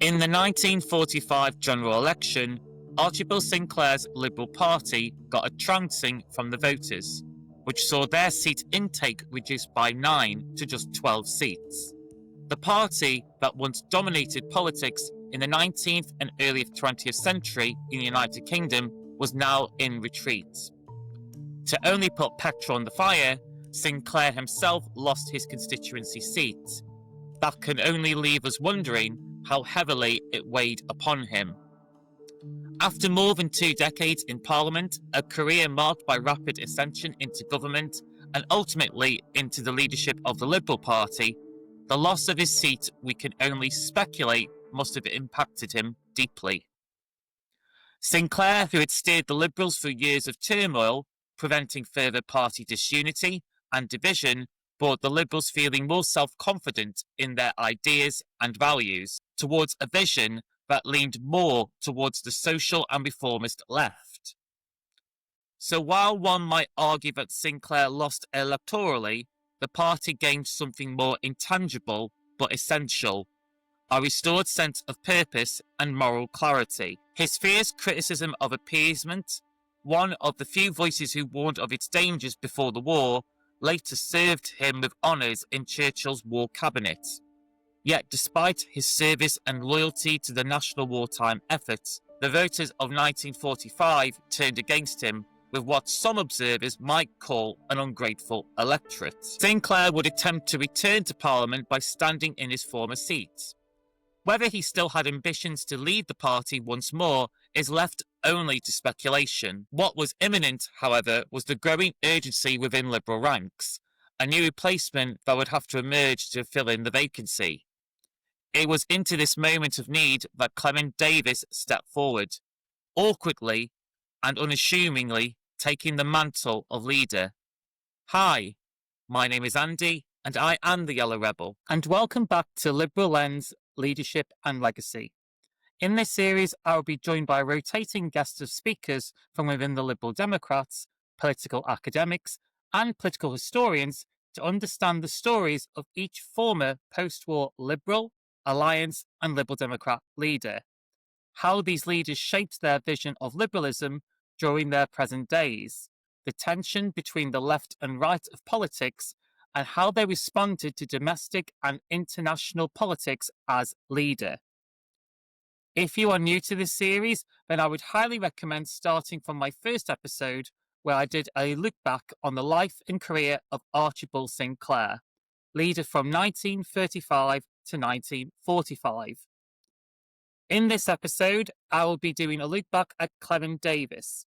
In the 1945 general election, Archibald Sinclair's Liberal Party got a trouncing from the voters, which saw their seat intake reduced by 9 to just 12 seats. The party that once dominated politics in the 19th and early 20th century in the United Kingdom was now in retreat. To only put petrol on the fire, Sinclair himself lost his constituency seat. That can only leave us wondering how heavily it weighed upon him. After more than 2 decades in Parliament, a career marked by rapid ascension into government and ultimately into the leadership of the Liberal Party, the loss of his seat, we can only speculate, must have impacted him deeply. Sinclair, who had steered the Liberals through years of turmoil, preventing further party disunity and division, brought the Liberals feeling more self-confident in their ideas and values, towards a vision that leaned more towards the social and reformist left. So while one might argue that Sinclair lost electorally, the party gained something more intangible but essential: a restored sense of purpose and moral clarity. His fierce criticism of appeasement, one of the few voices who warned of its dangers before the war, later served him with honours in Churchill's war cabinet. Yet despite his service and loyalty to the national wartime efforts, the voters of 1945 turned against him with what some observers might call an ungrateful electorate. Sinclair would attempt to return to Parliament by standing in his former seat. Whether he still had ambitions to lead the party once more is left only to speculation. What was imminent, however, was the growing urgency within Liberal ranks, a new replacement that would have to emerge to fill in the vacancy. It was into this moment of need that Clement Davies stepped forward, awkwardly and unassumingly taking the mantle of leader. Hi, my name is Andy, and I am the Yellow Rebel, and welcome back to Liberal Lens, Leadership and Legacy. In this series, I will be joined by a rotating guest of speakers from within the Liberal Democrats, political academics, and political historians to understand the stories of each former post-war Liberal, Alliance, and Liberal Democrat leader, how these leaders shaped their vision of liberalism during their present days, the tension between the left and right of politics, and how they responded to domestic and international politics as leader. If you are new to this series, then I would highly recommend starting from my first episode, where I did a look back on the life and career of Archibald Sinclair, leader from 1935 to 1945. In this episode, I will be doing a look back at Clement Davies,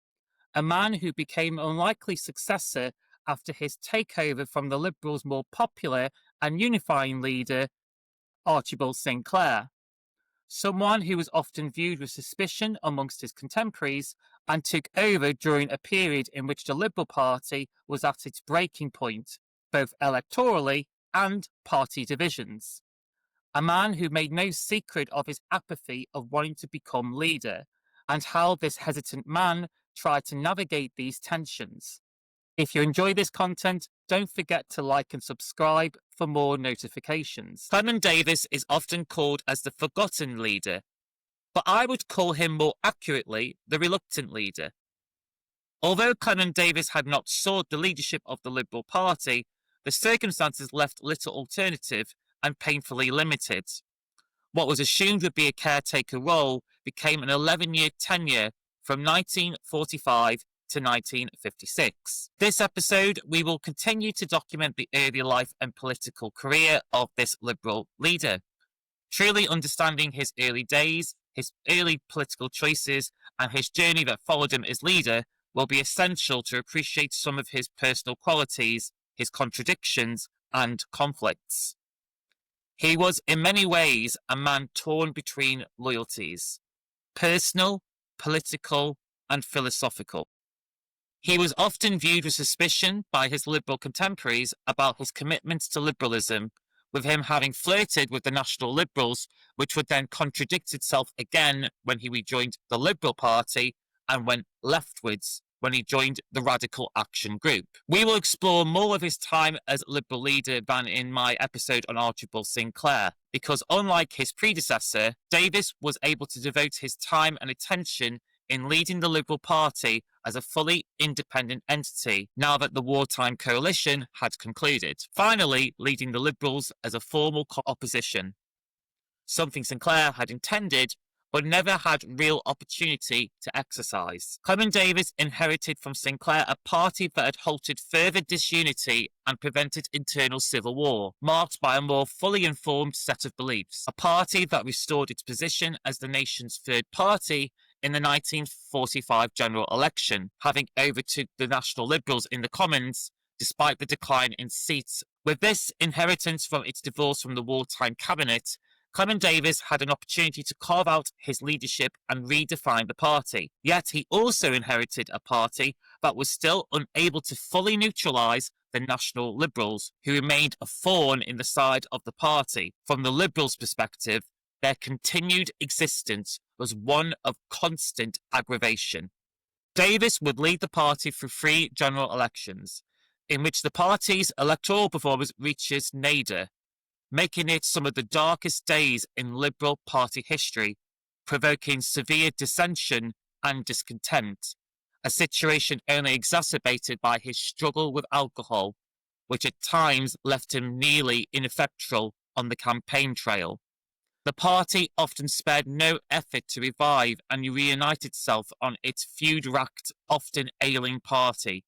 a man who became an unlikely successor after his takeover from the Liberals' more popular and unifying leader, Archibald Sinclair. Someone who was often viewed with suspicion amongst his contemporaries and took over during a period in which the Liberal Party was at its breaking point, both electorally and party divisions. A man who made no secret of his apathy of wanting to become leader, and how this hesitant man tried to navigate these tensions. If you enjoy this content, don't forget to like and subscribe for more notifications. Clement Davies is often called as the forgotten leader, but I would call him more accurately the reluctant leader. Although Clement Davies had not sought the leadership of the Liberal Party, the circumstances left little alternative and painfully limited. What was assumed would be a caretaker role became an 11-year tenure from 1945 to 1956. This episode, we will continue to document the early life and political career of this Liberal leader, truly understanding his early days, his early political choices, and his journey that followed him as leader will be essential to appreciate some of his personal qualities, his contradictions, and conflicts. He was in many ways a man torn between loyalties: personal, political, and philosophical. He was often viewed with suspicion by his Liberal contemporaries about his commitments to liberalism, with him having flirted with the National Liberals, which would then contradict itself again when he rejoined the Liberal Party and went leftwards when he joined the Radical Action Group. We will explore more of his time as Liberal leader than in my episode on Archibald Sinclair, because unlike his predecessor, Davies was able to devote his time and attention in leading the Liberal Party as a fully independent entity now that the wartime coalition had concluded, finally leading the Liberals as a formal opposition, something Sinclair had intended but never had real opportunity to exercise. Clement Davies inherited from Sinclair a party that had halted further disunity and prevented internal civil war, marked by a more fully informed set of beliefs. A party that restored its position as the nation's third party in the 1945 general election, having overtook the National Liberals in the Commons despite the decline in seats. With this inheritance from its divorce from the wartime cabinet, Clement Davies had an opportunity to carve out his leadership and redefine the party. Yet he also inherited a party that was still unable to fully neutralise the National Liberals, who remained a thorn in the side of the party. From the Liberals' perspective, their continued existence was one of constant aggravation. Davies would lead the party through 3 general elections, in which the party's electoral performance reaches nadir, making it some of the darkest days in Liberal Party history, provoking severe dissension and discontent, a situation only exacerbated by his struggle with alcohol, which at times left him nearly ineffectual on the campaign trail. The party often spared no effort to revive and reunite itself on its feud-racked, often ailing party.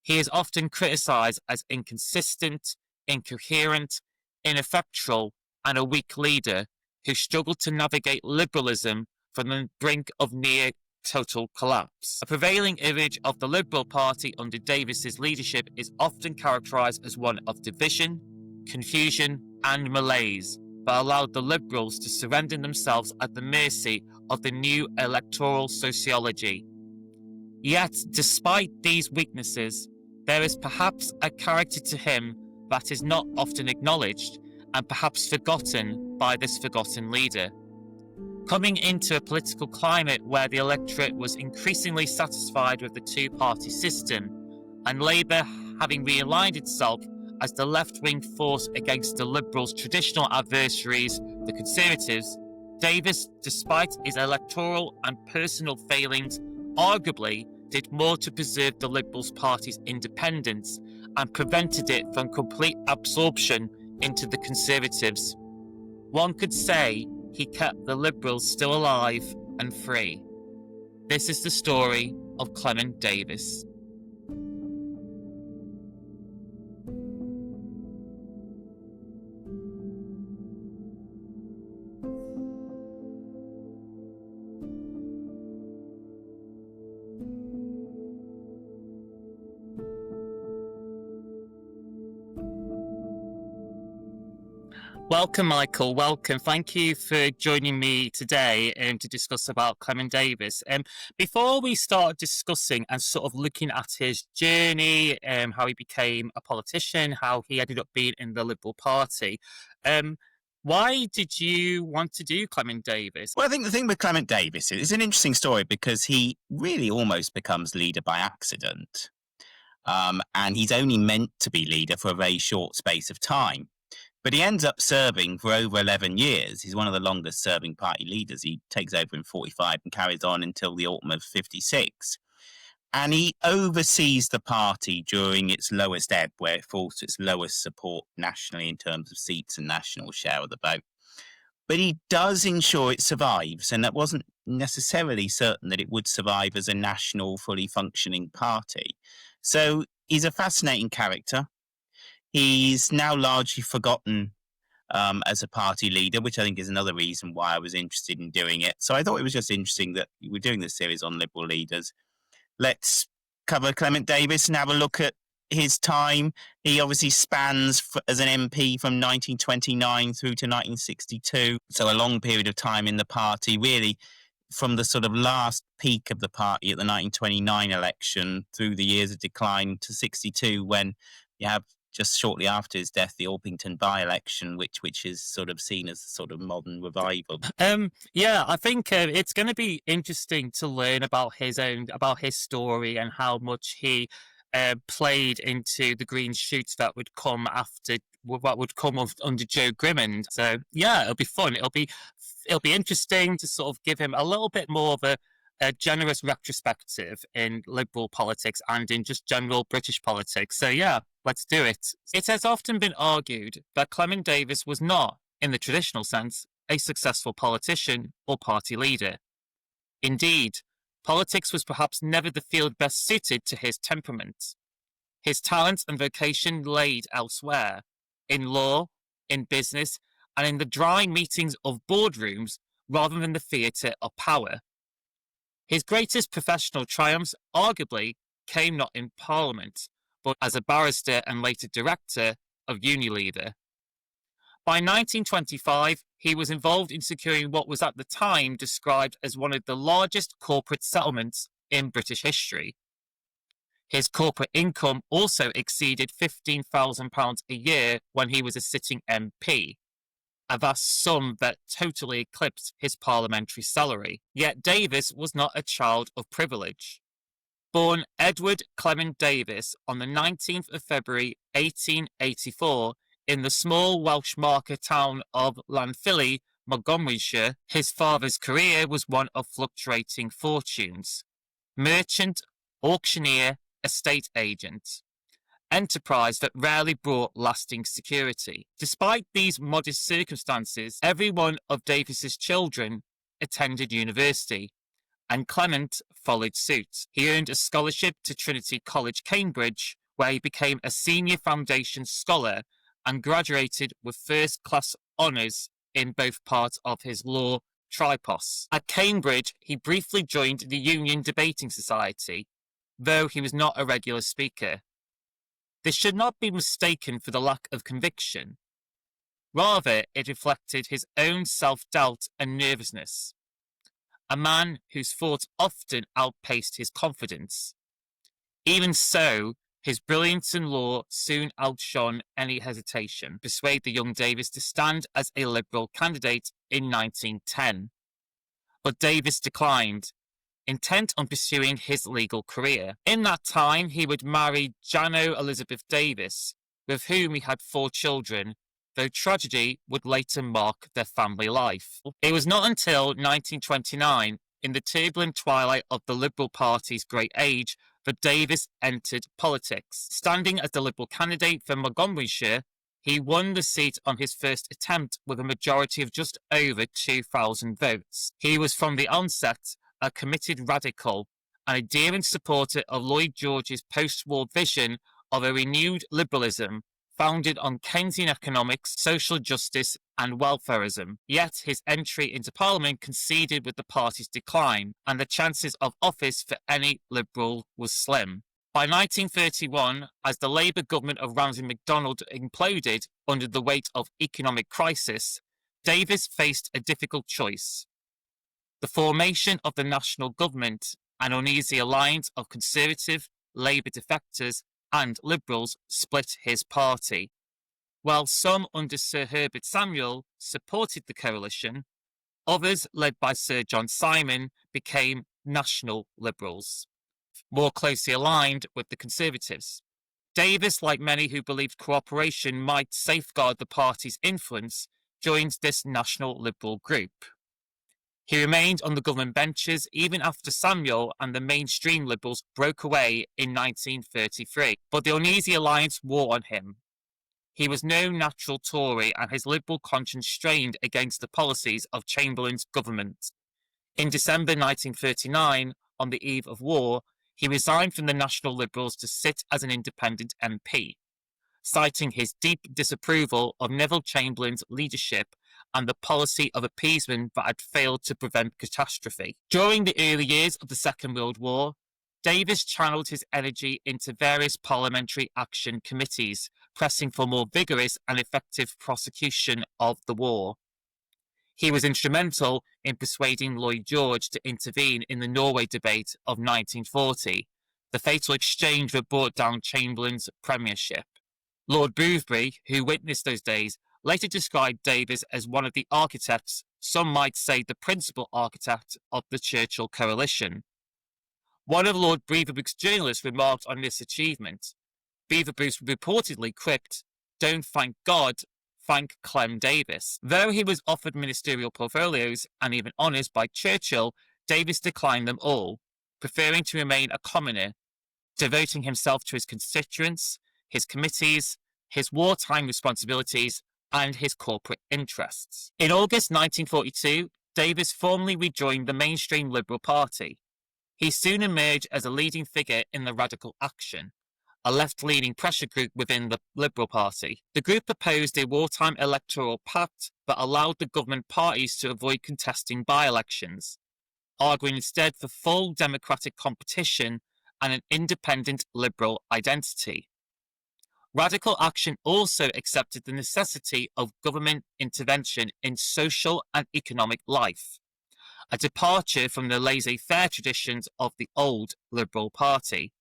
He is often criticised as inconsistent, incoherent, ineffectual, and a weak leader who struggled to navigate liberalism from the brink of near total collapse. A prevailing image of the Liberal Party under Davies's leadership is often characterised as one of division, confusion, and malaise that allowed the Liberals to surrender themselves at the mercy of the new electoral sociology. Yet, despite these weaknesses, there is perhaps a character to him that is not often acknowledged and perhaps forgotten by this forgotten leader. Coming into a political climate where the electorate was increasingly satisfied with the two-party system, and Labour having realigned itself as the left-wing force against the Liberals' traditional adversaries, the Conservatives, Davies, despite his electoral and personal failings, arguably did more to preserve the Liberals' Party's independence and prevented it from complete absorption into the Conservatives. One could say he kept the Liberals still alive and free. This is the story of Clement Davies. Welcome, Michael. Welcome. Thank you for joining me today to discuss about Clement Davies. Before we start discussing and sort of looking at his journey, how he became a politician, how he ended up being in the Liberal Party, why did you want to do Clement Davies? Well, I think the thing with Clement Davies is it's an interesting story because he really almost becomes leader by accident. And he's only meant to be leader for a very short space of time. But he ends up serving for over 11 years. He's one of the longest serving party leaders. He takes over in 45 and carries on until the autumn of 56. And he oversees the party during its lowest ebb, where it falls to its lowest support nationally in terms of seats and national share of the vote. But he does ensure it survives, and that wasn't necessarily certain that it would survive as a national, fully functioning party. So he's a fascinating character. He's now largely forgotten as a party leader, which I think is another reason why I was interested in doing it. So I thought it was just interesting that we're doing this series on Liberal leaders. Let's cover Clement Davies and have a look at his time. He obviously spans as an MP from 1929 through to 1962. So a long period of time in the party, really from the sort of last peak of the party at the 1929 election through the years of decline to 62, when you have just shortly after his death, the Orpington by-election, which is sort of seen as a sort of modern revival. Yeah, I think it's going to be interesting to learn about his story and how much he played into the green shoots that would come after what would come under Jo Grimond. So yeah, it'll be fun. It'll be interesting to sort of give him a little bit more of a generous retrospective in Liberal politics and in just general British politics. So yeah, let's do it. It has often been argued that Clement Davies was not, in the traditional sense, a successful politician or party leader. Indeed, politics was perhaps never the field best suited to his temperament. His talent and vocation laid elsewhere, in law, in business, and in the dry meetings of boardrooms rather than the theatre of power. His greatest professional triumphs arguably came not in Parliament, but as a barrister and later director of Unilever. By 1925, he was involved in securing what was at the time described as one of the largest corporate settlements in British history. His corporate income also exceeded £15,000 a year when he was a sitting MP, a vast sum that totally eclipsed his parliamentary salary. Yet Davies was not a child of privilege. Born Edward Clement Davies on the 19th of February 1884 in the small Welsh market town of Llanphilly, Montgomeryshire, his father's career was one of fluctuating fortunes. Merchant, auctioneer, estate agent. Enterprise that rarely brought lasting security. Despite these modest circumstances, every one of Davies's children attended university, and Clement followed suit. He earned a scholarship to Trinity College, Cambridge, where he became a senior foundation scholar and graduated with first-class honours in both parts of his law tripos. At Cambridge, he briefly joined the Union Debating Society, though he was not a regular speaker. This should not be mistaken for the lack of conviction. Rather, it reflected his own self-doubt and nervousness. A man whose thoughts often outpaced his confidence. Even so, his brilliance in law soon outshone any hesitation, persuade the young Davies to stand as a Liberal candidate in 1910. But Davies declined, intent on pursuing his legal career. In that time, he would marry Jano Elizabeth Davies, with whom he had 4 children, though tragedy would later mark their family life. It was not until 1929, in the turbulent twilight of the Liberal Party's great age, that Davies entered politics. Standing as the Liberal candidate for Montgomeryshire, he won the seat on his first attempt with a majority of just over 2,000 votes. He was from the onset a committed radical, and adherent supporter of Lloyd George's post-war vision of a renewed liberalism founded on Keynesian economics, social justice and welfarism. Yet his entry into Parliament coincided with the party's decline, and the chances of office for any Liberal was slim. By 1931, as the Labour government of Ramsay MacDonald imploded under the weight of economic crisis, Davies faced a difficult choice. The formation of the national government, an uneasy alliance of Conservative, Labour defectors and Liberals split his party. While some under Sir Herbert Samuel supported the coalition, others, led by Sir John Simon, became National Liberals, more closely aligned with the Conservatives. Davies, like many who believed cooperation might safeguard the party's influence, joined this National Liberal group. He remained on the government benches even after Samuel and the mainstream Liberals broke away in 1933, but the uneasy alliance wore on him. He was no natural Tory, and his Liberal conscience strained against the policies of Chamberlain's government. In December 1939, on the eve of war, he resigned from the National Liberals to sit as an independent MP, citing his deep disapproval of Neville Chamberlain's leadership and the policy of appeasement that had failed to prevent catastrophe. During the early years of the Second World War, Davies channeled his energy into various parliamentary action committees, pressing for more vigorous and effective prosecution of the war. He was instrumental in persuading Lloyd George to intervene in the Norway debate of 1940, the fatal exchange that brought down Chamberlain's premiership. Lord Boothby, who witnessed those days, later described Davies as one of the architects, some might say the principal architect, of the Churchill coalition. One of Lord Beaverbrook's journalists remarked on this achievement. Beaverbrook reportedly quipped, "Don't thank God, thank Clem Davies." Though he was offered ministerial portfolios and even honours by Churchill, Davies declined them all, preferring to remain a commoner, devoting himself to his constituents, his committees, his wartime responsibilities, and his corporate interests. In August 1942, Davies formally rejoined the mainstream Liberal Party. He soon emerged as a leading figure in the Radical Action, a left-leaning pressure group within the Liberal Party. The group proposed a wartime electoral pact that allowed the government parties to avoid contesting by-elections, arguing instead for full democratic competition and an independent Liberal identity. Radical Action also accepted the necessity of government intervention in social and economic life, a departure from the laissez-faire traditions of the old Liberal Party,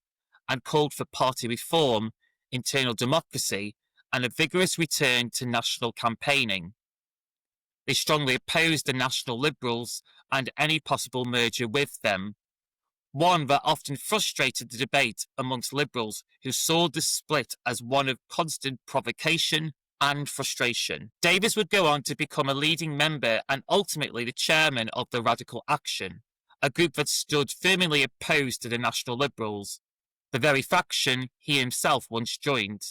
and called for party reform, internal democracy, and a vigorous return to national campaigning. They strongly opposed the National Liberals and any possible merger with them, one that often frustrated the debate amongst Liberals who saw the split as one of constant provocation and frustration. Davies would go on to become a leading member and ultimately the chairman of the Radical Action, a group that stood firmly opposed to the National Liberals, the very faction he himself once joined.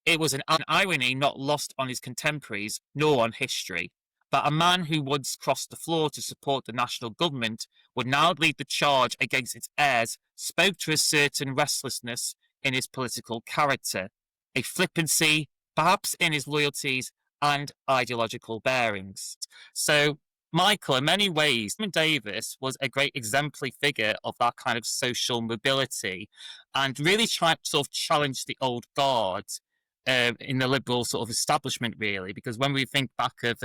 It was an irony not lost on his contemporaries nor on history, that a man who once crossed the floor to support the national government would now lead the charge against its heirs spoke to a certain restlessness in his political character, a flippancy, perhaps in his loyalties and ideological bearings. So, Michael, in many ways, Clement Davies was a great exemplary figure of that kind of social mobility and really tried to sort of challenge the old guard in the Liberal sort of establishment, really, because when we think back of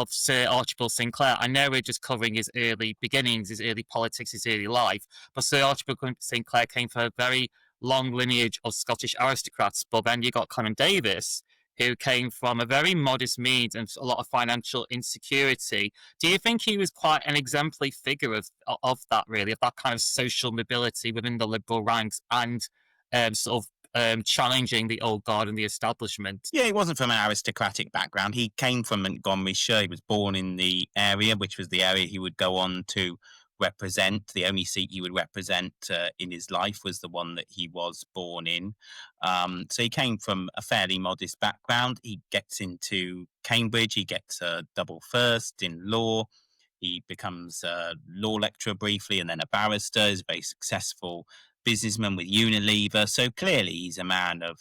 Sir Archibald Sinclair, I know we're just covering his early beginnings, his early politics, his early life, but Sir Archibald Sinclair came from a very long lineage of Scottish aristocrats, but then you got Clement Davies, who came from a very modest means and a lot of financial insecurity. Do you think he was quite an exemplary figure of that, really, of that kind of social mobility within the Liberal ranks and sort of challenging the old guard and the establishment? Yeah, he wasn't from an aristocratic background. He came from Montgomeryshire. He was born in the area, which was the area he would go on to represent. The only seat he would represent in his life was the one that he was born in. So he came from a fairly modest background. He gets into Cambridge. He gets a double first in law. He becomes a law lecturer briefly and then a barrister. He's a very successful businessman with Unilever. So clearly he's a man of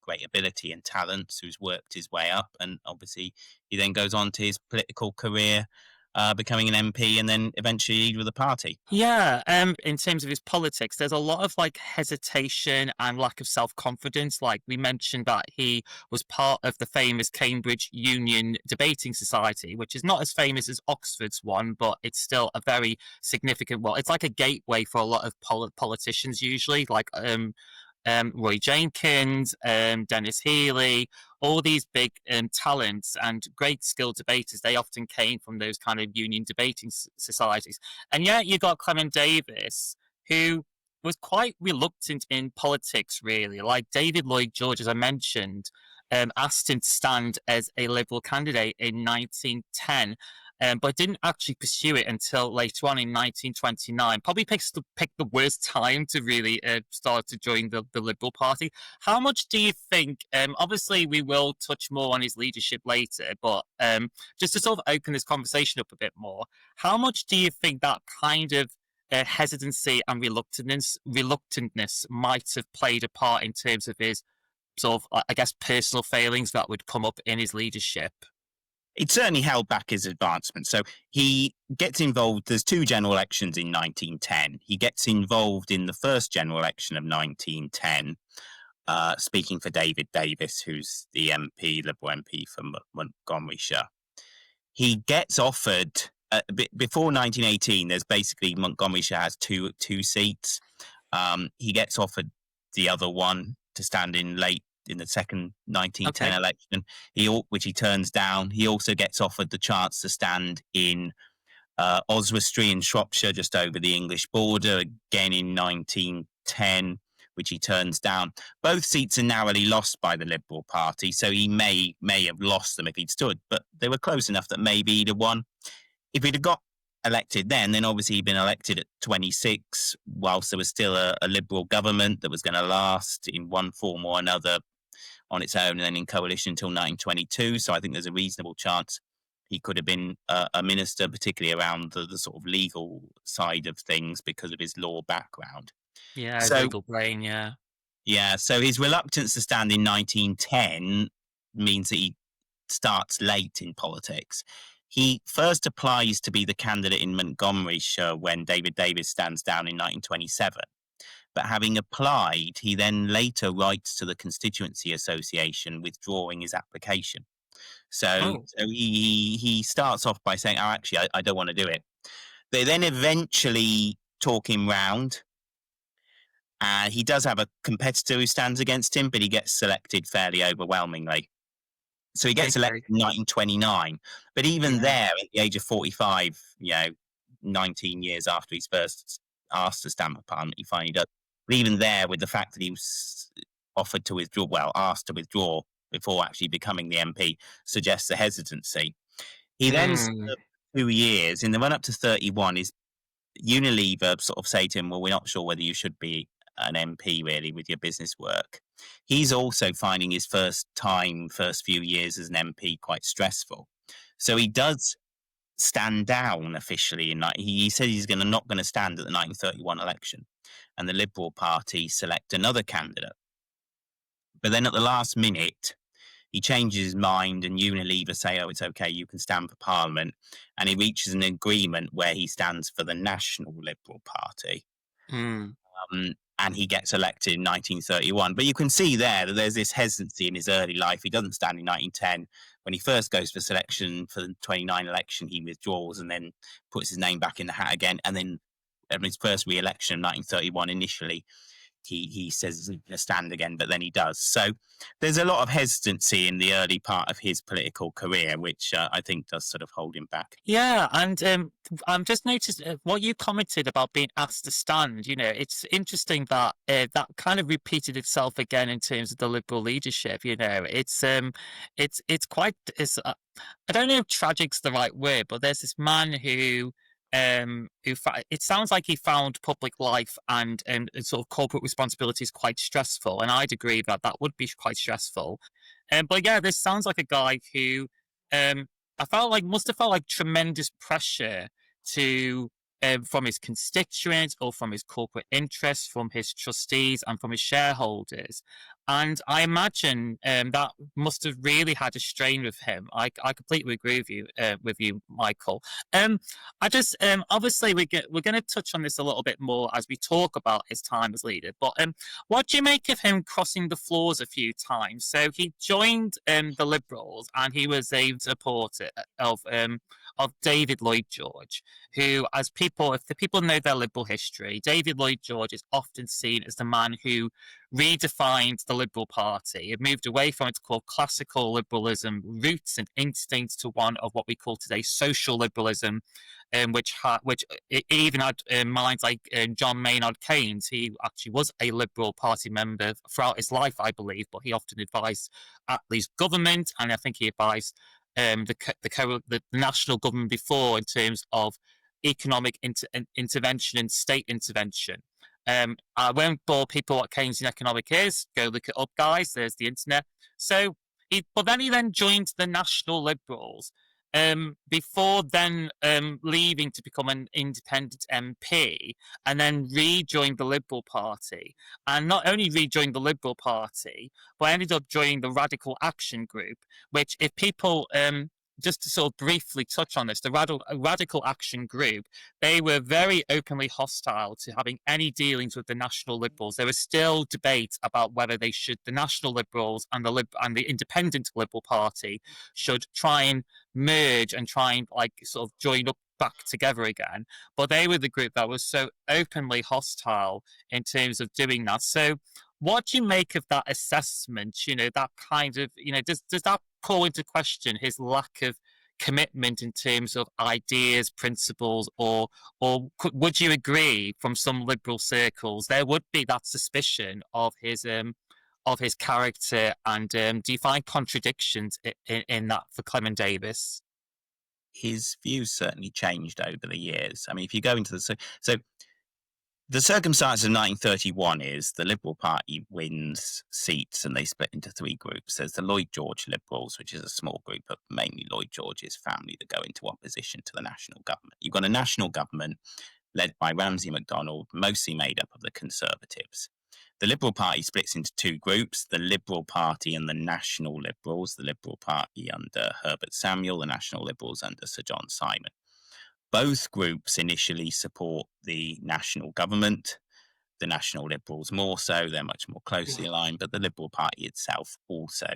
great ability and talents who's worked his way up. And obviously he then goes on to his political career, becoming an MP and then eventually leader of the party. Yeah, in terms of his politics, there's a lot of like hesitation and lack of self-confidence. Like we mentioned that he was part of the famous Cambridge Union Debating Society, which is not as famous as Oxford's one, but it's still a very significant one. It's like a gateway for a lot of politicians usually, like Roy Jenkins, Dennis Healey, all these big talents and great skilled debaters. They often came from those kind of union debating societies. And yet you got Clement Davies, who was quite reluctant in politics, really. Like David Lloyd George, as I mentioned, asked him to stand as a Liberal candidate in 1910. But didn't actually pursue it until later on in 1929. Probably picked the worst time to really start to join the Liberal Party. How much do you think, obviously we will touch more on his leadership later, but just to sort of open this conversation up a bit more, how much do you think that kind of hesitancy and reluctantness might have played a part in terms of his sort of, I guess, personal failings that would come up in his leadership? It certainly held back his advancement. So he gets involved. There's two general elections in 1910. He gets involved in the first general election of 1910, speaking for David Davies, who's the MP, Liberal MP from Montgomeryshire. He gets offered, before 1918, there's basically Montgomeryshire has two seats. He gets offered the other one to stand in late in the second 1910 Okay. election, which he turns down. He also gets offered the chance to stand in Oswestry in Shropshire, just over the English border, again in 1910, which he turns down. Both seats are narrowly lost by the Liberal Party, so he may have lost them if he'd stood, but they were close enough that maybe he'd have won. If he'd have got elected then obviously he'd been elected at 26, whilst there was still a Liberal government that was going to last in one form or another on its own and then in coalition until 1922. So I think there's a reasonable chance he could have been a minister, particularly around the sort of legal side of things because of his law background. Yeah, his So legal brain, yeah. yeah, so his reluctance to stand in 1910 means that he starts late in politics. He first applies to be the candidate in Montgomeryshire when David Davies stands down in 1927. But having applied, he then later writes to the Constituency Association withdrawing his application. So he starts off by saying, "Oh, actually, I don't want to do it." They then eventually talk him round. He does have a competitor who stands against him, but he gets selected fairly overwhelmingly. So he gets elected in 1929. But even there, at the age of 45, 19 years after he's first asked to stand for Parliament, he finally does. But even there, with the fact that he was asked to withdraw before actually becoming the MP, suggests a hesitancy. He then served 2 years. In the run-up to 31, his Unilever sort of say to him, well, we're not sure whether you should be an MP, really, with your business work. He's also finding his first few years as an MP quite stressful. So he does stand down officially. He said he's not going to stand at the 1931 election. And the Liberal Party select another candidate. But then at the last minute, he changes his mind and Unilever say, oh, it's okay, you can stand for Parliament. And he reaches an agreement where he stands for the National Liberal Party. And he gets elected in 1931. But you can see there that there's this hesitancy in his early life. He doesn't stand in 1910. When he first goes for selection for the 29 election, he withdraws and then puts his name back in the hat again. And then in his first re-election in 1931, initially, he says he's going to stand again, but then he does. So there's a lot of hesitancy in the early part of his political career, which I think does sort of hold him back. Yeah, and I'm just noticed what you commented about being asked to stand. It's interesting that that kind of repeated itself again in terms of the Liberal leadership. It's quite. I don't know if tragic's the right word, but there's this man who it sounds like he found public life and sort of corporate responsibilities quite stressful, and I'd agree that would be quite stressful. But yeah, this sounds like a guy who must have felt like tremendous pressure to from his constituents or from his corporate interests, from his trustees and from his shareholders. And I imagine that must have really had a strain with him. I completely agree with you, Michael. I just obviously we're going to touch on this a little bit more as we talk about his time as leader. But what do you make of him crossing the floors a few times? So he joined the Liberals, and he was a supporter of David Lloyd George, who, if the people know their Liberal history, David Lloyd George is often seen as the man who redefined the Liberal Party. It moved away from its called classical liberalism roots and instincts to one of what we call today social liberalism, which even had minds like John Maynard Keynes. He actually was a Liberal Party member throughout his life, I believe, but he often advised at least government, and I think he advised the national government before in terms of economic intervention and state intervention. I won't bore people what Keynesian economic is. Go look it up, guys. There's the internet. So, but then he joined the National Liberals before then leaving to become an independent MP, and then rejoined the Liberal Party. And not only rejoined the Liberal Party, but ended up joining the Radical Action Group, which, if people just to sort of briefly touch on this, the Radical Action Group, they were very openly hostile to having any dealings with the National Liberals. There was still debate about whether the National Liberals and the Independent Liberal Party should try and merge and try and sort of join up back together again. But they were the group that was so openly hostile in terms of doing that. So What do you make of that assessment? That kind of, does that call into question his lack of commitment in terms of ideas, principles, would you agree from some liberal circles there would be that suspicion of his character? And do you find contradictions in that for Clement Davies? His views certainly changed over the years. I mean, if you go into the circumstance of 1931 is the Liberal Party wins seats and they split into three groups. There's the Lloyd George Liberals, which is a small group of mainly Lloyd George's family that go into opposition to the national government. You've got a national government led by Ramsay MacDonald, mostly made up of the Conservatives. The Liberal Party splits into two groups, the Liberal Party and the National Liberals, the Liberal Party under Herbert Samuel, the National Liberals under Sir John Simon. Both groups initially support the national government, the National Liberals more so, they're much more closely aligned, but the Liberal Party itself also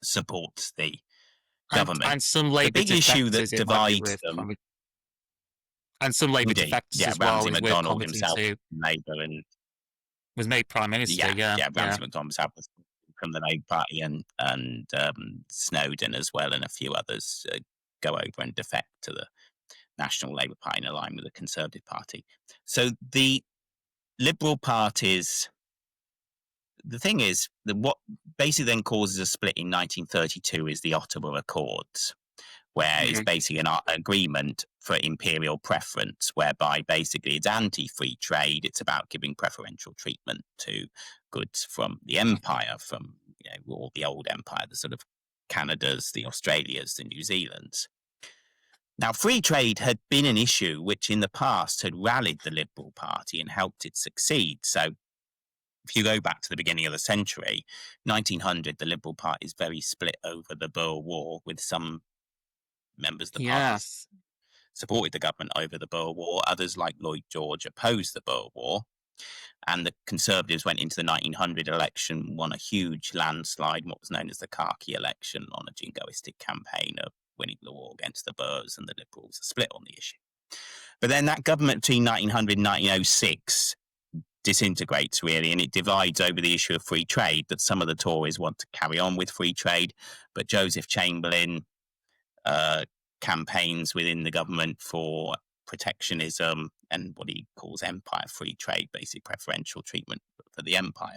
supports the government. And some Labour the big issue that divides them. And some Labour defectors as well. Ramsay MacDonald himself from Labour and was made Prime Minister, Ramsay MacDonald himself was from the Labour Party and Snowden as well, and a few others go over and defect to the National Labour Party in line with the Conservative Party. So the Liberal parties, the thing is that what basically then causes a split in 1932 is the Ottawa Accords, where it's basically an agreement for imperial preference, whereby basically it's anti-free trade. It's about giving preferential treatment to goods from the empire, from all the old empire, the sort of Canadas, the Australias, the New Zealands. Now, free trade had been an issue which in the past had rallied the Liberal Party and helped it succeed. So if you go back to the beginning of the century, 1900, the Liberal Party is very split over the Boer War, with some members of the party supported the government over the Boer War. Others, like Lloyd George, opposed the Boer War. And the Conservatives went into the 1900 election, won a huge landslide, what was known as the Khaki election, on a jingoistic campaign of winning the war against the Boers, and the Liberals are split on the issue. But then that government between 1900 and 1906 disintegrates, really, and it divides over the issue of free trade, that some of the Tories want to carry on with free trade, but Joseph Chamberlain campaigns within the government for protectionism and what he calls empire free trade, basically preferential treatment for the empire.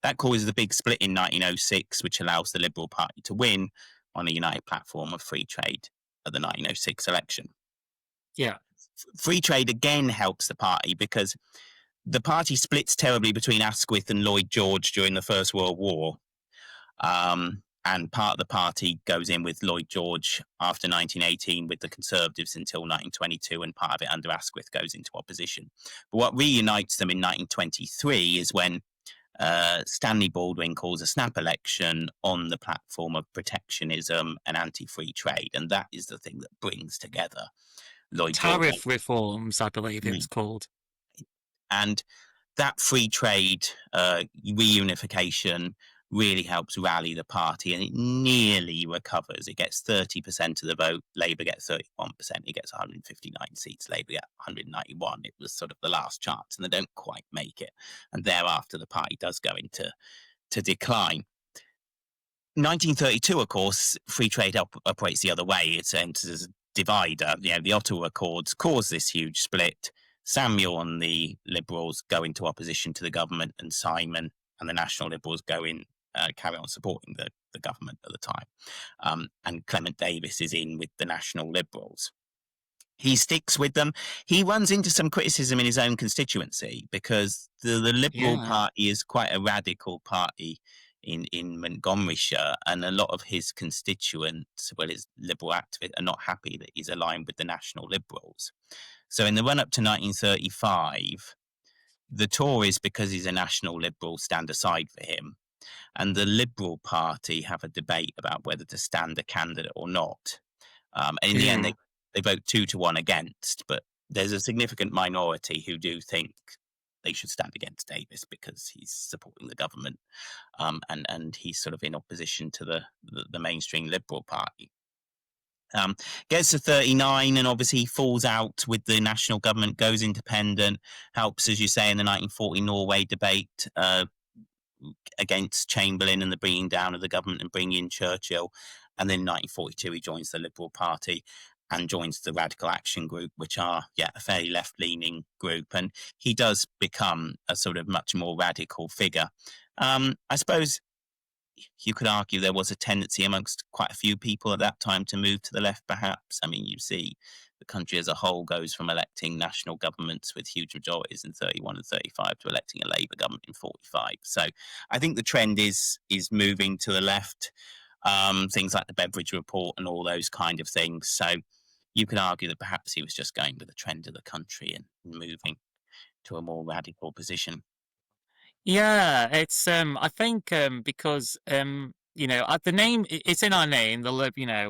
That causes a big split in 1906, which allows the Liberal Party to win on a united platform of free trade at the 1906 election. Yeah. Free trade again helps the party because the party splits terribly between Asquith and Lloyd George during the First World War. And part of the party goes in with Lloyd George after 1918 with the Conservatives until 1922, and part of it under Asquith goes into opposition. But what reunites them in 1923 is when Stanley Baldwin calls a snap election on the platform of protectionism and anti-free trade, and that is the thing that brings together Lloyd Tariff reforms, I believe it was called. And that free trade reunification really helps rally the party, and it nearly recovers. It gets 30% of the vote. Labour gets 31%. It gets 159 seats. Labour get 191. It was sort of the last chance, and they don't quite make it. And thereafter, the party does go into decline. 1932, of course, free trade operates the other way. It enters as a divider. The Ottawa Accords cause this huge split. Samuel and the Liberals go into opposition to the government, and Simon and the National Liberals go in, carry on supporting the government at the time. And Clement Davies is in with the National Liberals. He sticks with them. He runs into some criticism in his own constituency because the Liberal Party is quite a radical party in Montgomeryshire, and a lot of his constituents, his Liberal activists, are not happy that he's aligned with the National Liberals. So in the run-up to 1935, the Tories, because he's a National Liberal, stand aside for him, and the Liberal Party have a debate about whether to stand a candidate or not. And in the end, they vote 2-1 against, but there's a significant minority who do think they should stand against Davies because he's supporting the government, and he's sort of in opposition to the mainstream Liberal Party. Gets to 39 and obviously falls out with the national government, goes independent, helps, as you say, in the 1940 Norway debate, against Chamberlain and the bringing down of the government and bringing in Churchill. And then in 1942, he joins the Liberal Party and joins the Radical Action Group, which are, a fairly left-leaning group. And he does become a sort of much more radical figure. I suppose you could argue there was a tendency amongst quite a few people at that time to move to the left, perhaps. I mean, you see the country as a whole goes from electing national governments with huge majorities in 31 and 35 to electing a Labour government in 45. So I think the trend is moving to the left, things like the Beveridge Report and all those kind of things. So you could argue that perhaps he was just going with the trend of the country and moving to a more radical position. Yeah, it's I think because the name it's in our name,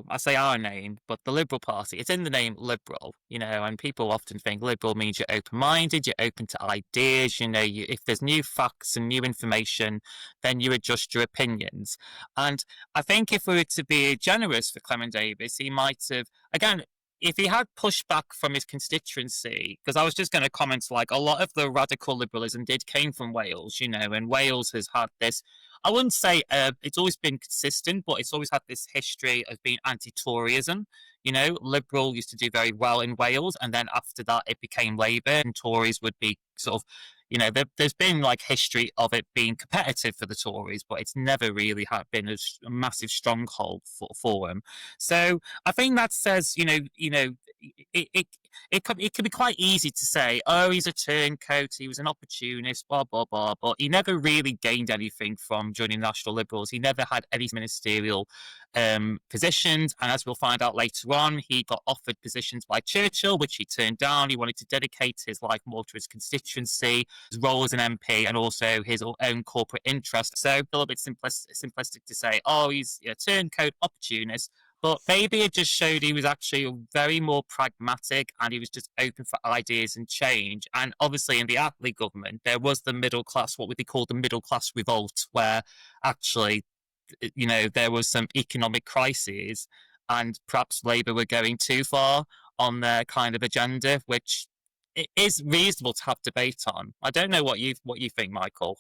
I say our name, but the Liberal Party, it's in the name Liberal, and people often think Liberal means you're open-minded, you're open to ideas, if there's new facts and new information, then you adjust your opinions. And I think if we were to be generous for Clement Davies, he might have, again, if he had pushback from his constituency, because I was just going to comment, like, a lot of the radical liberalism came from Wales, and Wales has had this, I wouldn't say it's always been consistent, but it's always had this history of being anti-Toryism. Liberal used to do very well in Wales, and then after that it became Labour, and Tories would be sort of, there's been like history of it being competitive for the Tories, but it's never really been a massive stronghold for them. So I think that says, it can be quite easy to say, oh, he's a turncoat, he was an opportunist, blah, blah, blah, but he never really gained anything from joining National Liberals. He never had any ministerial positions, and as we'll find out later on, he got offered positions by Churchill, which he turned down. He wanted to dedicate his life more to his constituency, his role as an MP, and also his own corporate interest. So a little bit simplistic to say, oh, he's a turncoat opportunist, but maybe it just showed he was actually very more pragmatic, and he was just open for ideas and change. And obviously in the Attlee government, there was the middle class, what would be called the middle class revolt, where actually, there was some economic crises, and perhaps Labour were going too far on their kind of agenda, which it is reasonable to have debate on. I don't know what you think, Michael.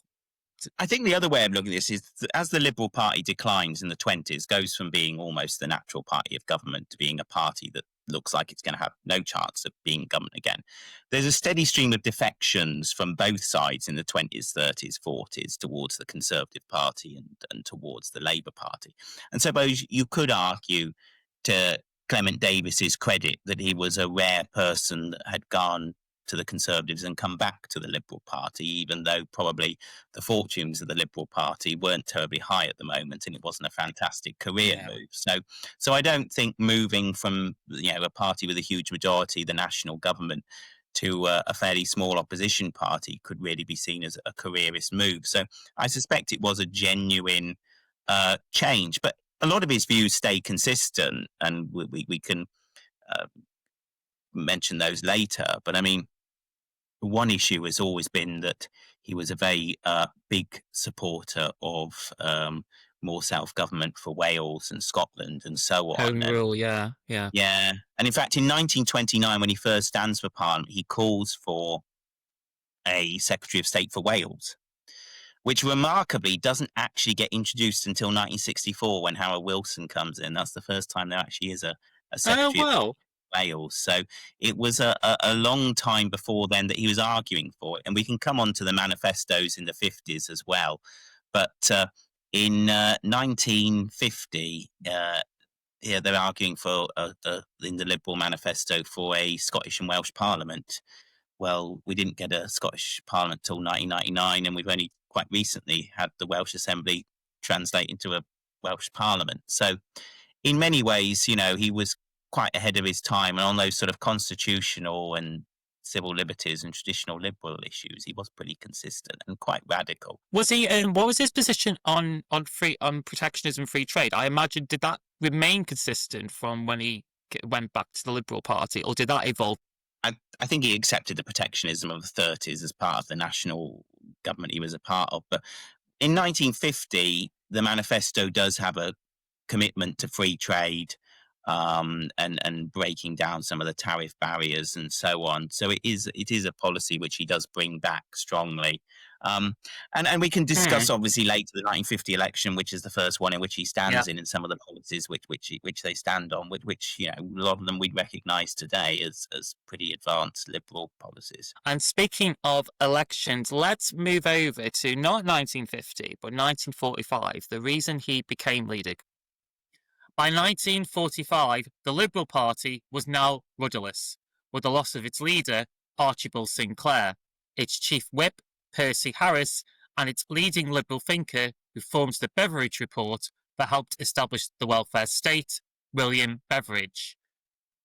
I think the other way of looking at this is that as the Liberal Party declines in the 20s, goes from being almost the natural party of government to being a party that looks like it's going to have no chance of being government again. There's a steady stream of defections from both sides in the 20s, 30s, 40s towards the Conservative Party and towards the Labour Party. And so suppose you could argue to Clement Davies's credit that he was a rare person that had gone to the Conservatives and come back to the Liberal Party, even though probably the fortunes of the Liberal Party weren't terribly high at the moment, and it wasn't a fantastic career move. So I don't think moving from a party with a huge majority, the national government, to a fairly small opposition party could really be seen as a careerist move. So I suspect it was a genuine change, but a lot of his views stay consistent, and we can mention those later. But I mean, one issue has always been that he was a very big supporter of more self-government for Wales and Scotland and so on. Home rule, yeah. And in fact, in 1929, when he first stands for Parliament, he calls for a Secretary of State for Wales, which remarkably doesn't actually get introduced until 1964 when Harold Wilson comes in. That's the first time there actually is a Secretary of Wales. So it was a long time before then that he was arguing for it. And we can come on to the manifestos in the 50s as well. But in 1950, they're arguing for, in the Liberal manifesto, for a Scottish and Welsh Parliament. Well, we didn't get a Scottish Parliament till 1999, and we've only quite recently had the Welsh Assembly translate into a Welsh Parliament. So in many ways, he was quite ahead of his time, and on those sort of constitutional and civil liberties and traditional liberal issues, he was pretty consistent and quite radical. Was he? What was his position on protectionism, free trade? I imagine, did that remain consistent from when he went back to the Liberal Party, or did that evolve? I think he accepted the protectionism of the 30s as part of the national government he was a part of. But in 1950, the manifesto does have a commitment to free trade, and breaking down some of the tariff barriers and so on. So it is a policy which he does bring back strongly. And we can discuss obviously later the 1950 election, which is the first one in which he stands Yeah. in, and some of the policies which they stand on, which a lot of them we recognise today as pretty advanced liberal policies. And speaking of elections, let's move over to not 1950, but 1945, the reason he became leader. By 1945, the Liberal Party was now rudderless, with the loss of its leader, Archibald Sinclair, its chief whip, Percy Harris, and its leading Liberal thinker, who forms the Beveridge Report that helped establish the welfare state, William Beveridge.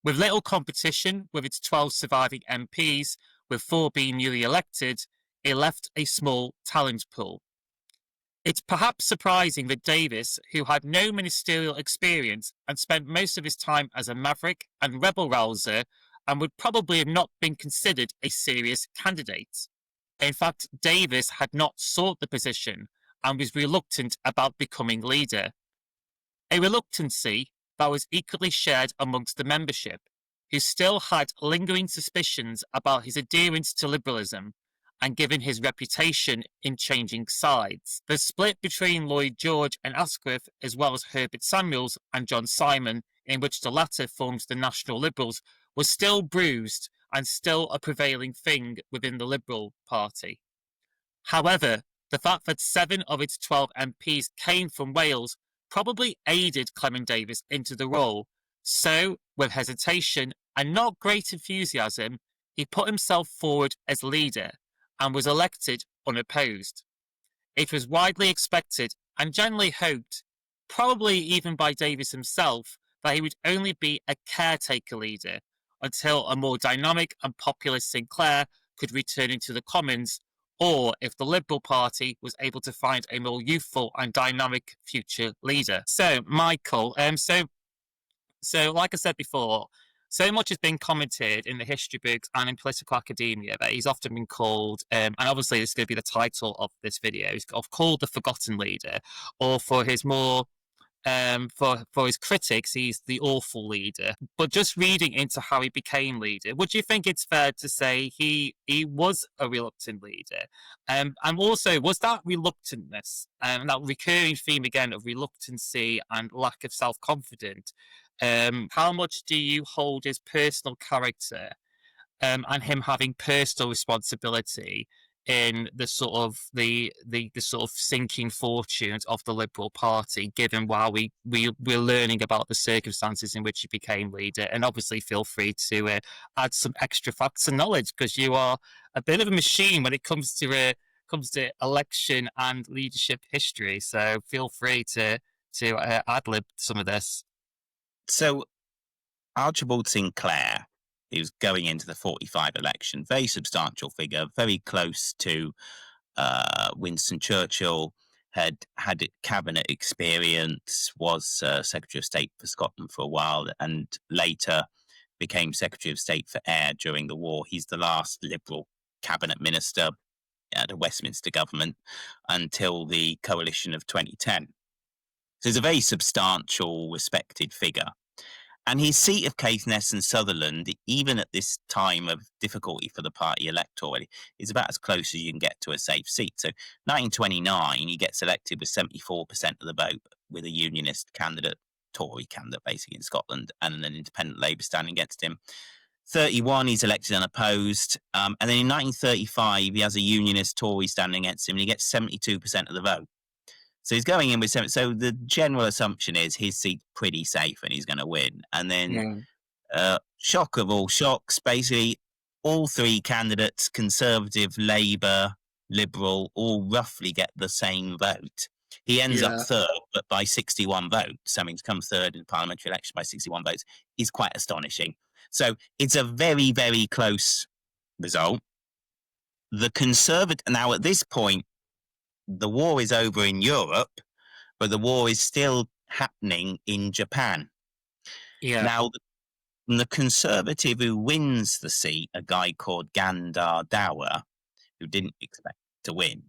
With little competition with its 12 surviving MPs, with 4 being newly elected, it left a small talent pool. It's perhaps surprising that Davies, who had no ministerial experience and spent most of his time as a maverick and rebel-rouser, and would probably have not been considered a serious candidate. In fact, Davies had not sought the position and was reluctant about becoming leader. A reluctancy that was equally shared amongst the membership, who still had lingering suspicions about his adherence to liberalism, and given his reputation in changing sides. The split between Lloyd George and Asquith, as well as Herbert Samuels and John Simon, in which the latter forms the National Liberals, was still bruised and still a prevailing thing within the Liberal Party. However, the fact that 7 of its 12 MPs came from Wales probably aided Clement Davies into the role. So, with hesitation and not great enthusiasm, he put himself forward as leader and was elected unopposed. It was widely expected and generally hoped, probably even by Davies himself, that he would only be a caretaker leader until a more dynamic and populist Sinclair could return into the Commons, or if the Liberal Party was able to find a more youthful and dynamic future leader. So, Michael, so like I said before, so much has been commented in the history books and in political academia that he's often been called, and obviously this is going to be the title of this video, he's called the forgotten leader, or for his more for his critics, he's the awful leader. But just reading into how he became leader, would you think it's fair to say he was a reluctant leader? And also, was that reluctantness, that recurring theme again of reluctancy and lack of self-confidence, how much do you hold his personal character and him having personal responsibility in the sort of the sort of sinking fortunes of the Liberal Party, given while we're learning about the circumstances in which he became leader? And obviously feel free to add some extra facts and knowledge, because you are a bit of a machine when it comes to election and leadership history, so feel free to ad-lib some of this. So Archibald Sinclair, he was going into the 45 election, very substantial figure, very close to Winston Churchill, had cabinet experience, was Secretary of State for Scotland for a while, and later became Secretary of State for Air during the war. He's the last Liberal cabinet minister at the Westminster government until the coalition of 2010. So he's a very substantial, respected figure. And his seat of Caithness and Sutherland, even at this time of difficulty for the party electorally, is about as close as you can get to a safe seat. So 1929, he gets elected with 74% of the vote, with a unionist candidate, Tory candidate basically in Scotland, and an independent Labour standing against him. 31, he's elected unopposed. And then in 1935, he has a unionist Tory standing against him, and he gets 72% of the vote. So he's going in with 7. So the general assumption is his seat's pretty safe and he's going to win. And then, shock of all shocks, basically all 3 candidates, Conservative, Labour, Liberal, all roughly get the same vote. He ends up third, but by 61 votes. I mean, to come third in the parliamentary election by 61 votes is quite astonishing. So it's a very, very close result. The Conservative, now at this point, the war is over in Europe, but the war is still happening in Japan. Yeah. Now, the Conservative who wins the seat, a guy called Gandar Dower, who didn't expect to win,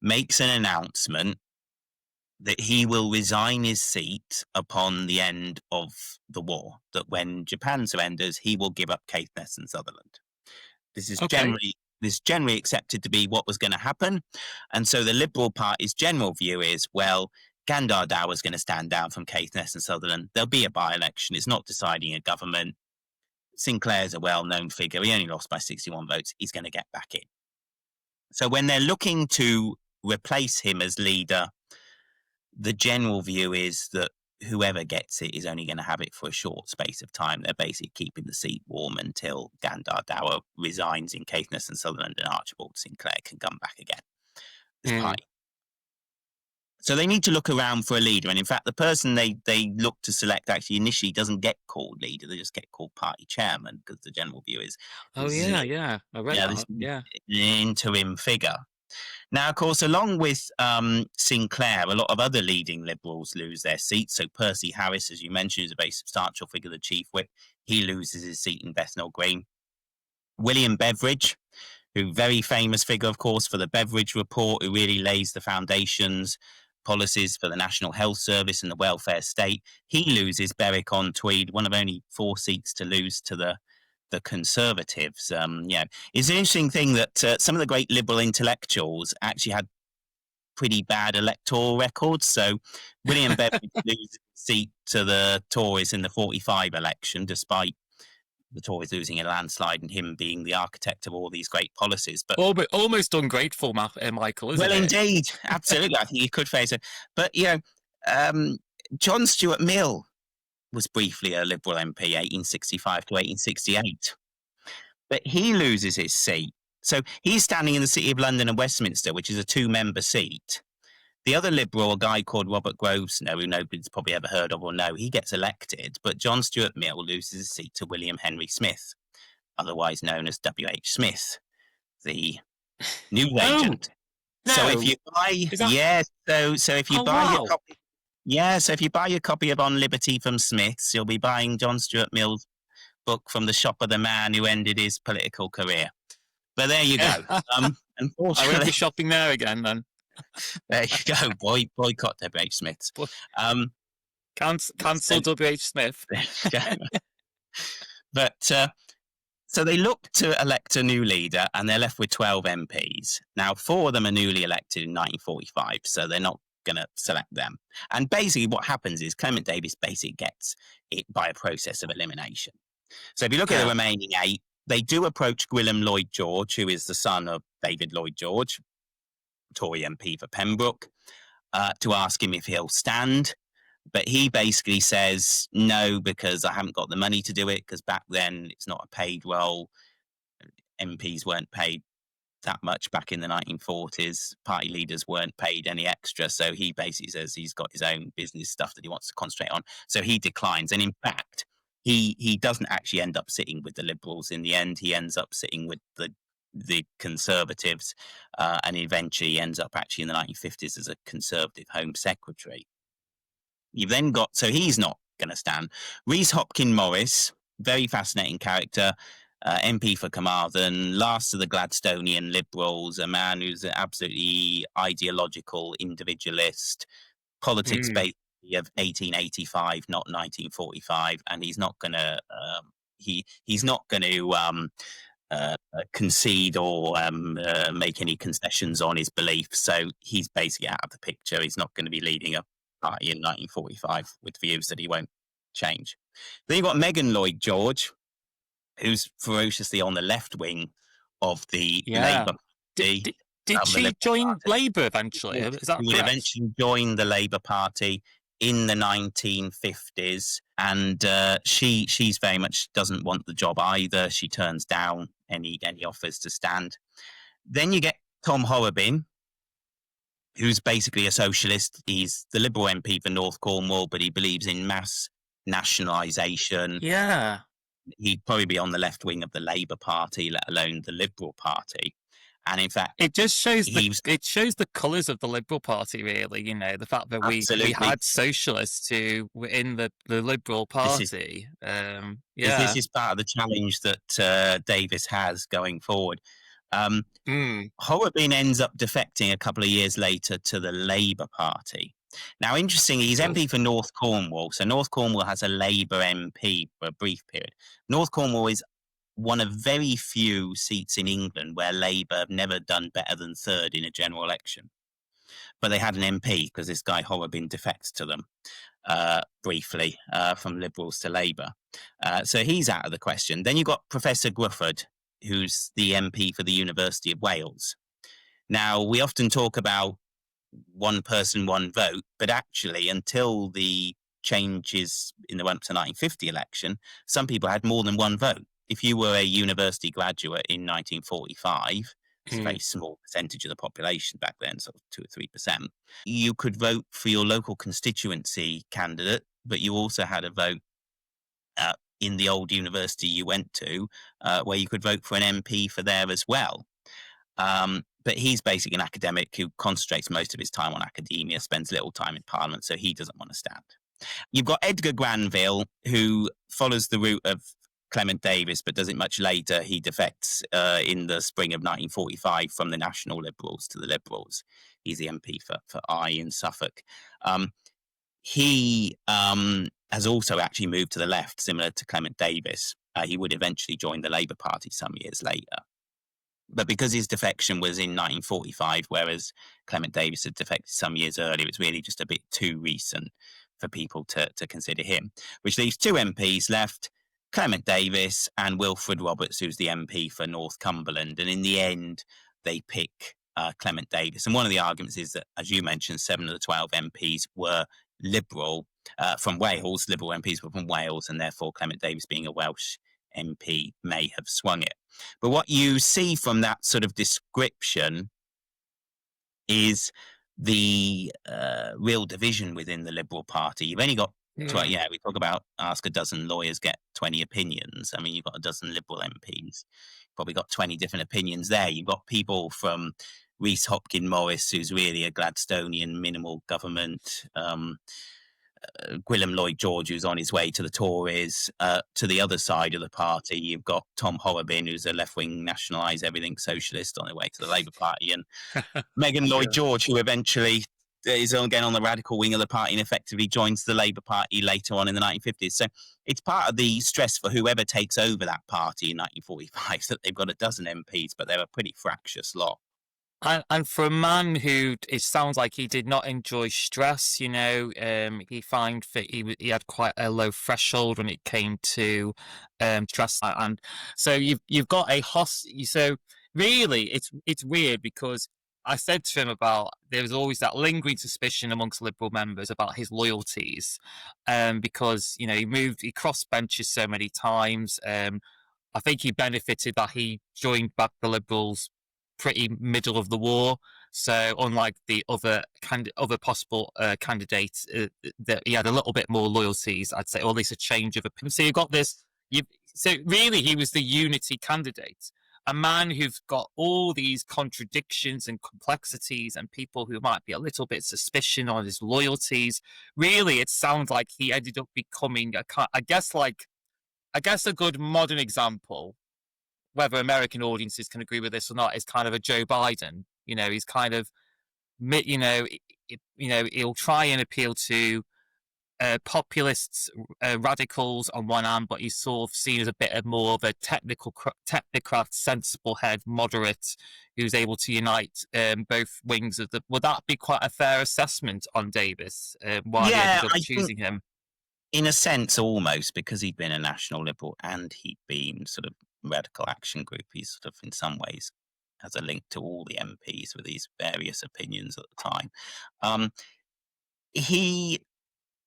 makes an announcement that he will resign his seat upon the end of the war, that when Japan surrenders, he will give up Caithness and Sutherland. This is this generally accepted to be what was going to happen. And so the Liberal Party's general view is, well, Gandar Dow is going to stand down from Caithness and Sutherland. There'll be a by-election. It's not deciding a government. Sinclair's a well-known figure. He only lost by 61 votes. He's going to get back in. So when they're looking to replace him as leader, the general view is that whoever gets it is only going to have it for a short space of time. They're basically keeping the seat warm until Gandar Dower resigns in Caithness and Sutherland, and Archibald Sinclair can come back again. So they need to look around for a leader. And in fact, the person they look to select actually initially doesn't get called leader. They just get called party chairman, because the general view is... I read that. Yeah. An interim figure. Now, of course, along with Sinclair, a lot of other leading Liberals lose their seats. So Percy Harris, as you mentioned, is a very substantial figure, the chief whip. He loses his seat in Bethnal Green. William Beveridge, who very famous figure, of course, for the Beveridge Report, who really lays the foundations, policies for the National Health Service and the welfare state. He loses Berwick-on-Tweed, one of only 4 seats to lose to the Conservatives. It's an interesting thing that some of the great Liberal intellectuals actually had pretty bad electoral records. So William Beveridge loses a seat to the Tories in the 45 election, despite the Tories losing a landslide and him being the architect of all these great policies. But almost ungrateful, Michael, isn't it? Well, indeed. Absolutely. I think you could face it. But, John Stuart Mill was briefly a Liberal MP, 1865 to 1868. But he loses his seat. So he's standing in the City of London and Westminster, which is a 2-member seat. The other Liberal, a guy called Robert Grosvenor, who nobody's probably ever heard of or know, he gets elected, but John Stuart Mill loses his seat to William Henry Smith, otherwise known as W.H. Smith, the news agent. No. So if you buy, so if you buy your copy, so if you buy your copy of On Liberty from Smith's, you'll be buying John Stuart Mill's book from the shop of the man who ended his political career. But there you go. Unfortunately, I won't be shopping there again then. There you go. Boycott W.H. Smith's. Cancel W.H. Smith. But so they look to elect a new leader, and they're left with 12 MPs. Now, 4 of them are newly elected in 1945, so they're not going to select them. And basically what happens is Clement Davies basically gets it by a process of elimination. So if you look at the remaining 8, they do approach Gwilym Lloyd George, who is the son of David Lloyd George, Tory MP for Pembroke, to ask him if he'll stand. But he basically says, no, because I haven't got the money to do it, because back then it's not a paid role. MPs weren't paid that much back in the 1940s. Party leaders weren't paid any extra. So he basically says he's got his own business stuff that he wants to concentrate on. So he declines. And in fact, he doesn't actually end up sitting with the Liberals in the end. He ends up sitting with the Conservatives, and eventually ends up actually in the 1950s as a Conservative Home Secretary. You've then got, so he's not going to stand. Rhys Hopkin Morris, very fascinating character, MP for Carmarthen, last of the Gladstonian Liberals, a man who's an absolutely ideological individualist, politics basically of 1885, not 1945, and he's not going to he's not going to concede or make any concessions on his beliefs. So he's basically out of the picture. He's not going to be leading a party in 1945 with views that he won't change. Then you've got Megan Lloyd George, who's ferociously on the left wing of the Labour Party. Did she join Labour eventually? Is that She would eventually join the Labour Party in the 1950s, and she's very much doesn't want the job either. She turns down any offers to stand. Then you get Tom Horrobin, who's basically a socialist. He's the Liberal MP for North Cornwall, but he believes in mass nationalisation. Yeah. He'd probably be on the left wing of the Labour Party, let alone the Liberal Party. And in fact, it just shows the colours of the Liberal Party, really. You know, the fact that we had socialists who were in the Liberal Party. This is part of the challenge that Davies has going forward. Horrobin ends up defecting a couple of years later to the Labour Party. Now, interestingly, he's MP for North Cornwall. So North Cornwall has a Labour MP for a brief period. North Cornwall is one of very few seats in England where Labour have never done better than third in a general election. But they had an MP because this guy Horrobin defects to them briefly from Liberals to Labour. So he's out of the question. Then you've got Professor Grufford, who's the MP for the University of Wales. Now, we often talk about one person, one vote, but actually until the changes in the run-up to 1950 election, some people had more than one vote. If you were a university graduate in 1945, it's a very small percentage of the population back then, sort of 2 or 3%, you could vote for your local constituency candidate, but you also had a vote in the old university you went to, where you could vote for an MP for there as well. But he's basically an academic who concentrates most of his time on academia, spends little time in Parliament, so he doesn't want to stand. You've got Edgar Granville, who follows the route of Clement Davies, but does it much later. He defects in the spring of 1945 from the National Liberals to the Liberals. He's the MP for Eye in Suffolk. He has also actually moved to the left, similar to Clement Davies. He would eventually join the Labour Party some years later. But because his defection was in 1945, whereas Clement Davies had defected some years earlier, it's really just a bit too recent for people to consider him. Which leaves two MPs left, Clement Davies and Wilfred Roberts, who's the MP for Northumberland. And in the end, they pick Clement Davies. And one of the arguments is that, as you mentioned, 7 of the 12 MPs were Liberal from Wales. Liberal MPs were from Wales, and therefore Clement Davies, being a Welsh MP, may have swung it. But what you see from that sort of description is the real division within the Liberal Party. You've only got, we talk about ask a dozen lawyers, get 20 opinions. I mean, you've got a dozen Liberal MPs, probably got 20 different opinions there. You've got people from Rhys Hopkins Morris, who's really a Gladstonian minimal government, Gwilym Lloyd George, who's on his way to the Tories. To the other side of the party, you've got Tom Horrobin, who's a left-wing nationalise everything socialist on their way to the Labour Party, and Megan Lloyd George, who eventually is again on the radical wing of the party and effectively joins the Labour Party later on in the 1950s. So it's part of the stress for whoever takes over that party in 1945 that they've got a dozen MPs, but they're a pretty fractious lot. And for a man who, it sounds like he did not enjoy stress, he found that he had quite a low threshold when it came to stress, and so you've got so really it's weird, because I said to him about there was always that lingering suspicion amongst Liberal members about his loyalties, because he crossed benches so many times. I think he benefited that he joined back the Liberals pretty middle of the war, so unlike the other possible candidates, that he had a little bit more loyalties, I'd say, or at least a change of opinion. So you've got this. So really, he was the unity candidate, a man who's got all these contradictions and complexities, and people who might be a little bit suspicious on his loyalties. Really, it sounds like he ended up becoming I guess a good modern example, whether American audiences can agree with this or not, is kind of a Joe Biden. He's kind of, he'll try and appeal to populists, radicals on one hand, but he's sort of seen as a bit more of a technocrat, sensible head, moderate, who's able to unite both wings of the. Would that be quite a fair assessment on Davies? Why he ended up choosing him? In a sense, almost, because he'd been a National Liberal and he'd been sort of Radical Action Group. He sort of, in some ways, has a link to all the MPs with these various opinions at the time. He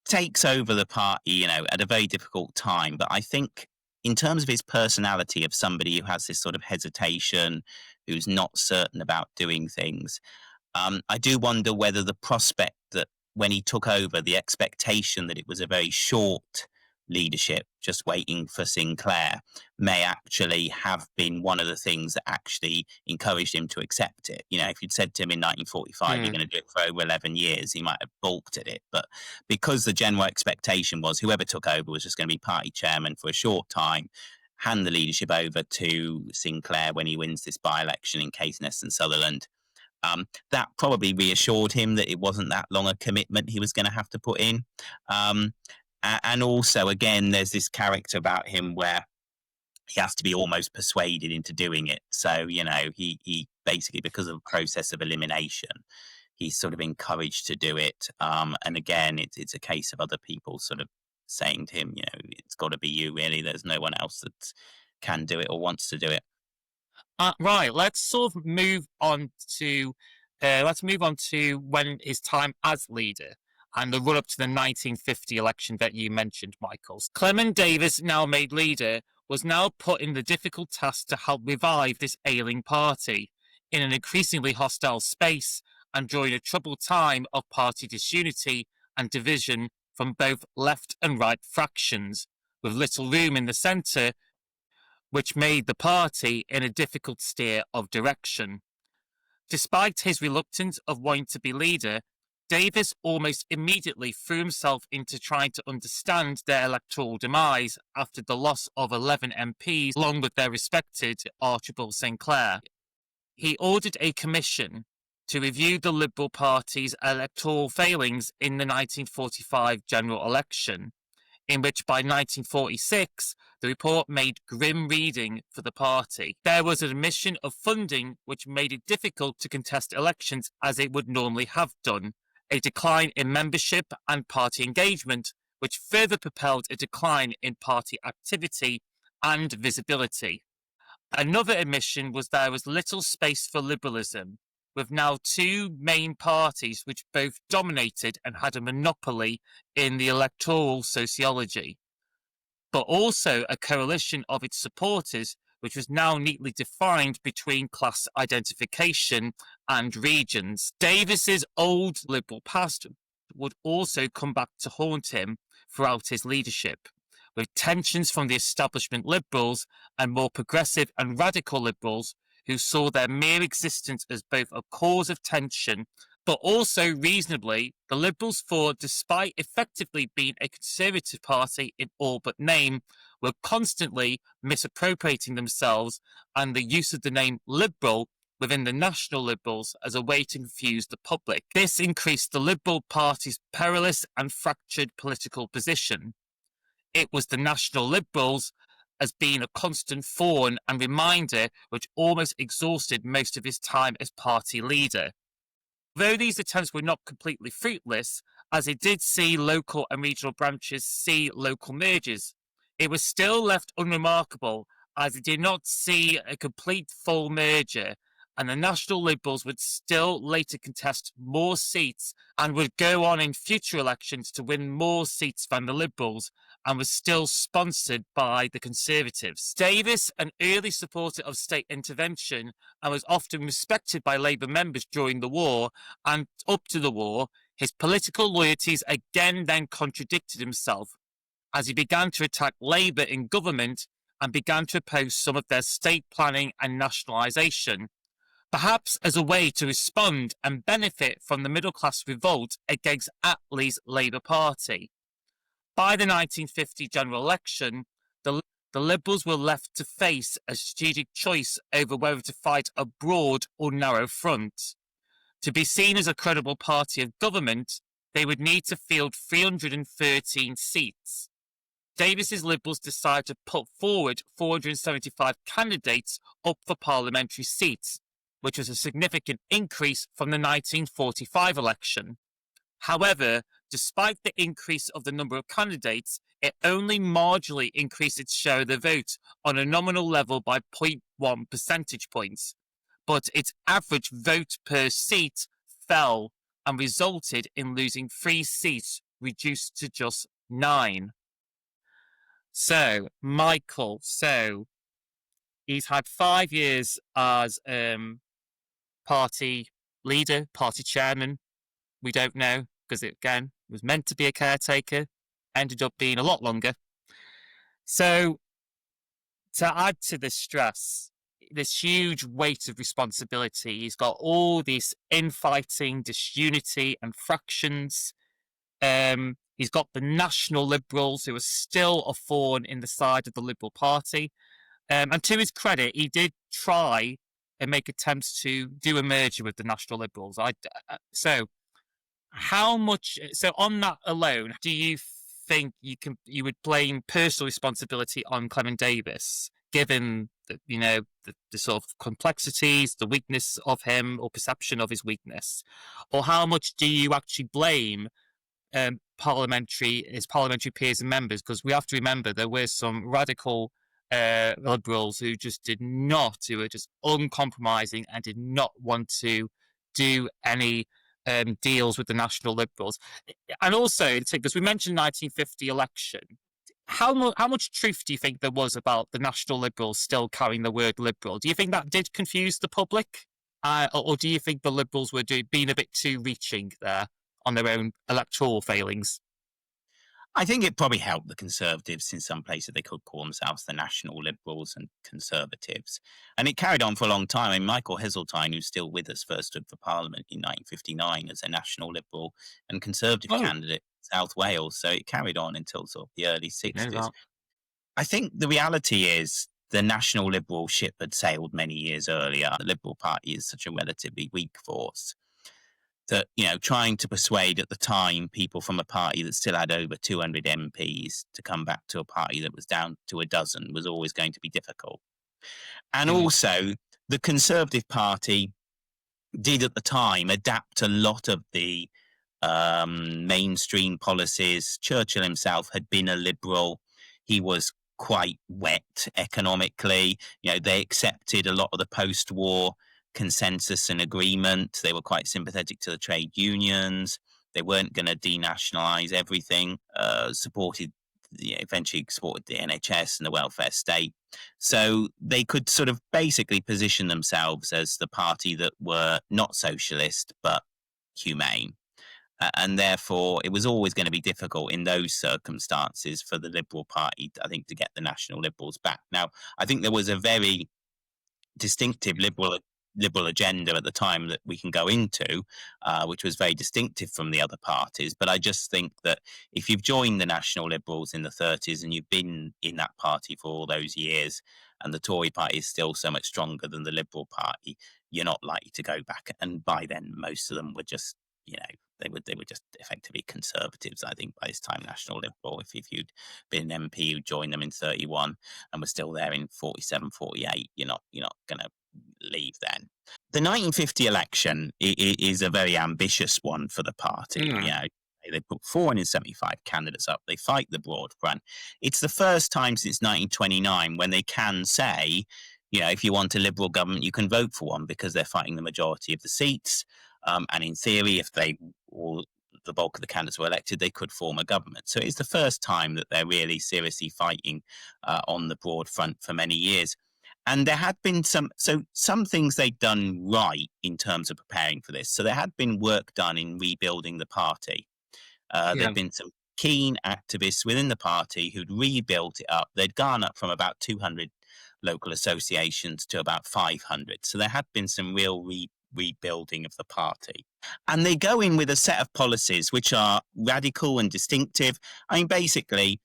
takes over the party, at a very difficult time. But I think in terms of his personality, of somebody who has this sort of hesitation, who's not certain about doing things, I do wonder whether the prospect that when he took over, the expectation that it was a very short leadership, just waiting for Sinclair, may actually have been one of the things that actually encouraged him to accept it. If you'd said to him in 1945, you're going to do it for over 11 years, he might have balked at it. But because the general expectation was whoever took over was just going to be party chairman for a short time, hand the leadership over to Sinclair when he wins this by-election in Caithness and Sutherland, that probably reassured him that it wasn't that long a commitment he was going to have to put in. And also, again, there's this character about him where he has to be almost persuaded into doing it. So, he basically, because of the process of elimination, he's sort of encouraged to do it. And again, it's a case of other people sort of saying to him, it's got to be you, really. There's no one else that can do it or wants to do it. Right, let's sort of move on to when his time as leader and the run up to the 1950 election that you mentioned, Michael. Clement Davies, now made leader, was now put in the difficult task to help revive this ailing party in an increasingly hostile space and during a troubled time of party disunity and division from both left and right fractions, with little room in the centre, which made the party in a difficult steer of direction. Despite his reluctance of wanting to be leader, Davies almost immediately threw himself into trying to understand their electoral demise after the loss of 11 MPs, along with their respected Archibald St Cllr. He ordered a commission to review the Liberal Party's electoral failings in the 1945 general election, in which by 1946, the report made grim reading for the party. There was an omission of funding which made it difficult to contest elections as it would normally have done, a decline in membership and party engagement, which further propelled a decline in party activity and visibility. Another omission was there was little space for liberalism, with now two main parties which both dominated and had a monopoly in the electoral sociology, but also a coalition of its supporters which was now neatly defined between class identification and regions. Davies's old Liberal past would also come back to haunt him throughout his leadership, with tensions from the establishment Liberals and more progressive and radical Liberals who saw their mere existence as both a cause of tension, but also reasonably, the Liberals thought, despite effectively being a Conservative party in all but name, were constantly misappropriating themselves and the use of the name Liberal within the National Liberals as a way to confuse the public. This increased the Liberal Party's perilous and fractured political position. It was the National Liberals as being a constant thorn and reminder which almost exhausted most of his time as party leader. Though these attempts were not completely fruitless, as it did see local and regional branches see local mergers, it was still left unremarkable as it did not see a complete full merger, and the National Liberals would still later contest more seats and would go on in future elections to win more seats than the Liberals, and was still sponsored by the Conservatives. Davies, an early supporter of state intervention and was often respected by Labour members during the war and up to the war, his political loyalties again then contradicted himself as he began to attack Labour in government and began to oppose some of their state planning and nationalisation, perhaps as a way to respond and benefit from the middle-class revolt against Attlee's Labour Party. By the 1950 general election, the Liberals were left to face a strategic choice over whether to fight a broad or narrow front. To be seen as a credible party of government, they would need to field 313 seats. Davies's Liberals decided to put forward 475 candidates up for parliamentary seats, which was a significant increase from the 1945 election. However, despite the increase of the number of candidates, it only marginally increased its share of the vote on a nominal level by 0.1 percentage points, but its average vote per seat fell and resulted in losing 3 seats, reduced to just 9. So, Michael, he's had 5 years as party leader, party chairman. We don't know, because it, again, was meant to be a caretaker, ended up being a lot longer. So, to add to the stress, this huge weight of responsibility, he's got all this infighting, disunity and fractions. He's got the National Liberals, who are still a thorn in the side of the Liberal Party. And to his credit, he did try and make attempts to do a merger with the National Liberals. So on that alone, do you think you would blame personal responsibility on Clement Davies given the sort of complexities, the weakness of him, or perception of his weakness, or how much do you actually blame his parliamentary peers and members? Because we have to remember there were some radical liberals who were just uncompromising and did not want to do any deals with the National Liberals. And also, because we mentioned 1950 election, how much truth do you think there was about the National Liberals still carrying the word liberal? Do you think that did confuse the public? Or do you think the Liberals were being a bit too reaching there on their own electoral failings? I think it probably helped the Conservatives. In some places they could call themselves the National Liberals and Conservatives. And it carried on for a long time. I mean, Michael Heseltine, who's still with us, first stood for Parliament in 1959 as a National Liberal and Conservative candidate in South Wales. So it carried on until sort of the early 60s. I think the reality is the National Liberal ship had sailed many years earlier. The Liberal Party is such a relatively weak force that, trying to persuade at the time people from a party that still had over 200 MPs to come back to a party that was down to a dozen was always going to be difficult. And also, the Conservative Party did at the time adapt a lot of the mainstream policies. Churchill himself had been a liberal. He was quite wet economically. They accepted a lot of the post-war consensus and agreement. They were quite sympathetic to the trade unions. They weren't going to denationalise everything. Eventually supported the NHS and the welfare state. So they could sort of basically position themselves as the party that were not socialist but humane. And therefore, it was always going to be difficult in those circumstances for the Liberal Party, I think, to get the National Liberals back. Now, I think there was a very distinctive liberal agenda at the time that we can go into, which was very distinctive from the other parties. But I just think that if you've joined the National Liberals in the 30s and you've been in that party for all those years, and the Tory party is still so much stronger than the Liberal Party, you're not likely to go back. And by then, most of them were just, they were just effectively Conservatives, I think, by this time, National Liberal. If you'd been an MP who joined them in 31 and was still there in 47, 48, you're not going to leave then. The 1950 election is a very ambitious one for the party. They put 475 candidates up. They fight the broad front. It's the first time since 1929 when they can say, if you want a Liberal government, you can vote for one because they're fighting the majority of the seats. And in theory, if the bulk of the candidates were elected, they could form a government. So it's the first time that they're really seriously fighting on the broad front for many years. And there had been some things they'd done right in terms of preparing for this. So there had been work done in rebuilding the party. There'd been some keen activists within the party who'd rebuilt it up. They'd gone up from about 200 local associations to about 500. So there had been some real rebuilding of the party. And they go in with a set of policies which are radical and distinctive. I mean, basically,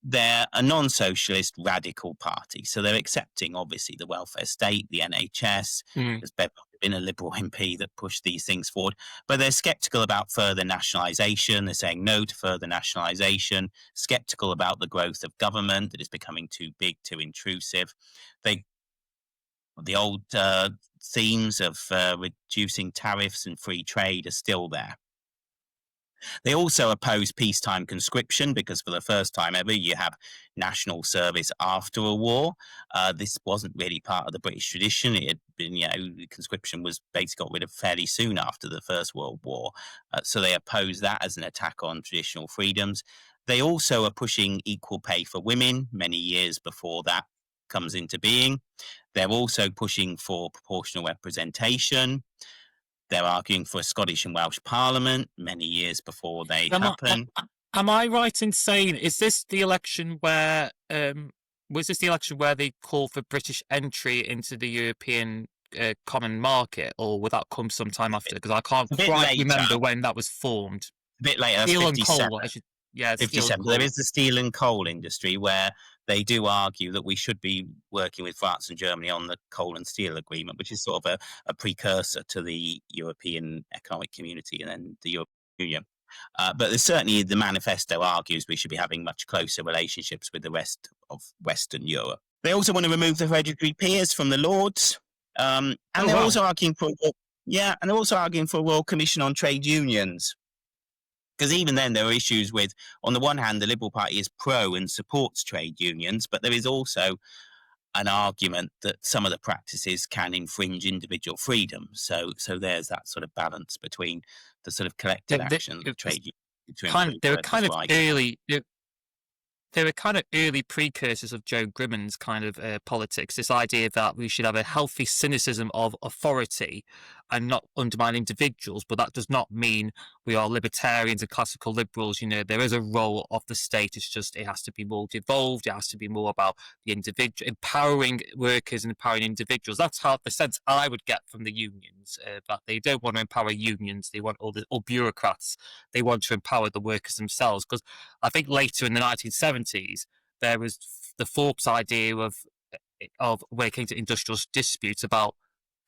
they're a non-socialist radical party. So they're accepting, obviously, the welfare state, the NHS. There's been a Liberal MP that pushed these things forward. But they're sceptical about further nationalisation. They're saying no to further nationalisation, sceptical about the growth of government, that is becoming too big, too intrusive. The old themes of reducing tariffs and free trade are still there. They also oppose peacetime conscription because for the first time ever you have national service after a war. This wasn't really part of the British tradition. It had been, conscription was basically got rid of fairly soon after the First World War. So they oppose that as an attack on traditional freedoms. They also are pushing equal pay for women many years before that comes into being. They're also pushing for proportional representation. They're arguing for a Scottish and Welsh Parliament many years before they happen. Am I right in saying, is this the election where, was this the election where they called for British entry into the European common market, or would that come sometime after? Because I can't quite remember when that was formed. A bit later, steel 57. And coal, 57. There is the steel and coal industry where they do argue that we should be working with France and Germany on the coal and steel agreement, which is sort of a precursor to the European Economic Community and then the European Union. But there's certainly the manifesto argues we should be having much closer relationships with the rest of Western Europe. They also want to remove the hereditary peers from the Lords, and Oh, they're wow. also arguing for and they're also arguing for a Royal Commission on Trade Unions. Because even then, there are issues with, on the one hand, the Liberal Party is pro and supports trade unions, but there is also an argument that some of the practices can infringe individual freedom. So there's that sort of balance between the sort of collective action of the trade union to improve they were versus kind of right. early. They were kind of early precursors of Jo Grimond's kind of politics, this idea that we should have a healthy cynicism of authority and not undermine individuals, but that does not mean we are libertarians and classical liberals. You know, there is a role of the state. It's just it has to be more devolved. It has to be more about the individual, empowering workers and empowering individuals. That's how the sense I would get from the unions, that they don't want to empower unions. They want all bureaucrats. They want to empower the workers themselves, because I think later in the 1970s, there was the Forbes idea of when it came to industrial disputes about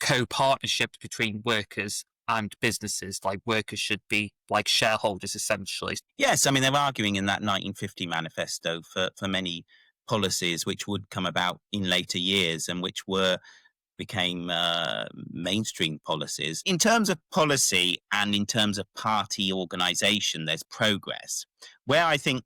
co-partnerships between workers and businesses. Like workers should be like shareholders, essentially. Yes, I mean, they're arguing in that 1950 manifesto for many policies which would come about in later years and which became mainstream policies. In terms of policy and in terms of party organisation, there's progress. Where I think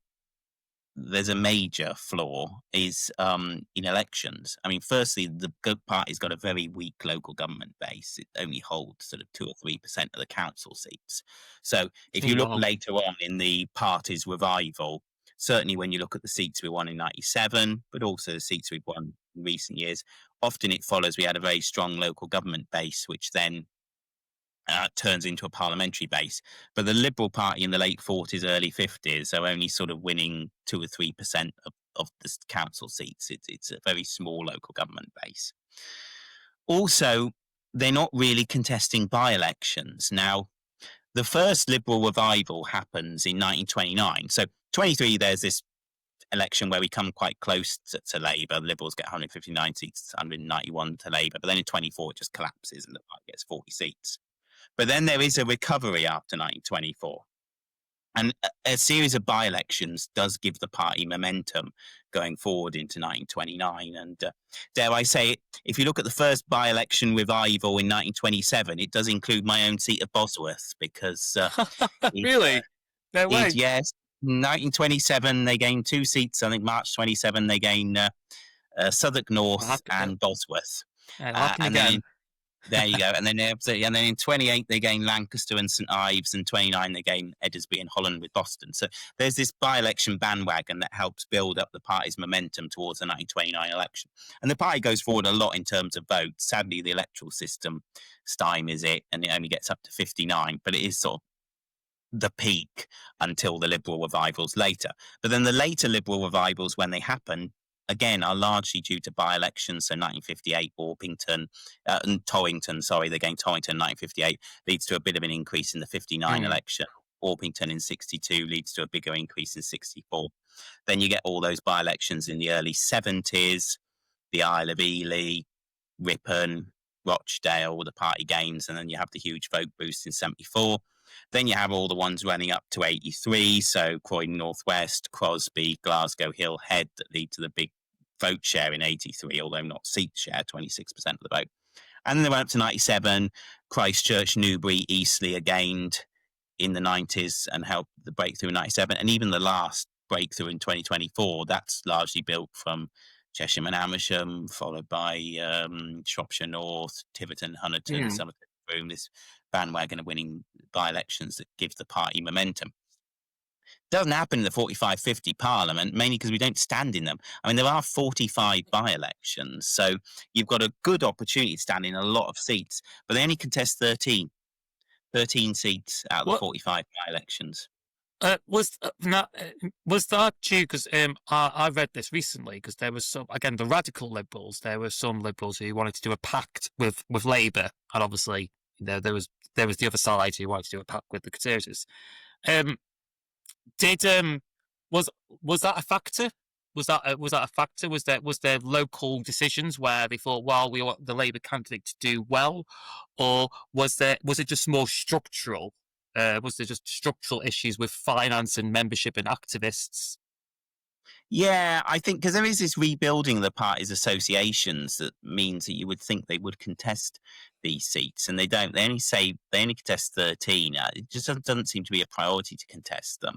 there's a major flaw is in elections. I mean, firstly, the party's got a very weak local government base. It only holds sort of 2 or 3% of the council seats. So if you look later on in the party's revival, certainly when you look at the seats we won in 97, but also the seats we've won in recent years, often it follows we had a very strong local government base, which then turns into a parliamentary base. But the Liberal Party in the late 40s, early 50s are only sort of winning 2 or 3% of the council seats. It's a very small local government base. Also, they're not really contesting by-elections. Now, the first Liberal revival happens in 1929. So 23, there's this election where we come quite close to Labour. The Liberals get 159 seats, 191 to Labour. But then in 24, it just collapses and the party gets 40 seats. But then there is a recovery after 1924. And a series of by-elections does give the party momentum going forward into 1929. And dare I say, if you look at the first by-election revival in 1927, it does include my own seat of Bosworth, because... Really? No way. Yes. 1927, they gained 2 seats. I think March 27, they gain Southwark North and Bosworth. And then... There you go. And then in 28, they gain Lancaster and St Ives, and 29, they gain Eddersby and Holland with Boston. So there's this by-election bandwagon that helps build up the party's momentum towards the 1929 election. And the party goes forward a lot in terms of votes. Sadly, the electoral system stymies it, and it only gets up to 59, but it is sort of the peak until the Liberal revivals later. But then the later Liberal revivals, when they happen, again, are largely due to by-elections. So 1958, Torrington, they gained Torrington in 1958, leads to a bit of an increase in the 59 election. Orpington in 62 leads to a bigger increase in 64. Then you get all those by-elections in the early 70s, the Isle of Ely, Ripon, Rochdale, the party gains, and then you have the huge vote boost in 74. Then you have all the ones running up to 83, so Croydon North West, Crosby, Glasgow Hill Head, that lead to the big vote share in 83, although not seat share, 26% of the vote. And then they went up to 97, Christchurch, Newbury, Eastleigh are gained in the 90s and helped the breakthrough in 97. And even the last breakthrough in 2024, that's largely built from Chesham and Amersham, followed by Shropshire North, Tiverton, Honiton, Somerset Broome, this bandwagon of winning by-elections that gives the party momentum. Doesn't happen in the 45-50 Parliament, mainly because we don't stand in them. I mean, there are 45 by-elections, so you've got a good opportunity to stand in a lot of seats, but they only contest 13 seats out of the 45 by-elections. Was that due? Because I read this recently, because there was some, again, the radical Liberals, there were some Liberals who wanted to do a pact with Labour, and obviously there was the other side who wanted to do a pact with the Conservatives. Was that a factor? Was that a factor? Was there local decisions where they thought, well, we want the Labour candidate to do well, or was it just more structural? Was there just structural issues with finance and membership and activists? Yeah, I think because there is this rebuilding of the party's associations that means that you would think they would contest these seats, and they don't. They only contest 13. It just doesn't seem to be a priority to contest them.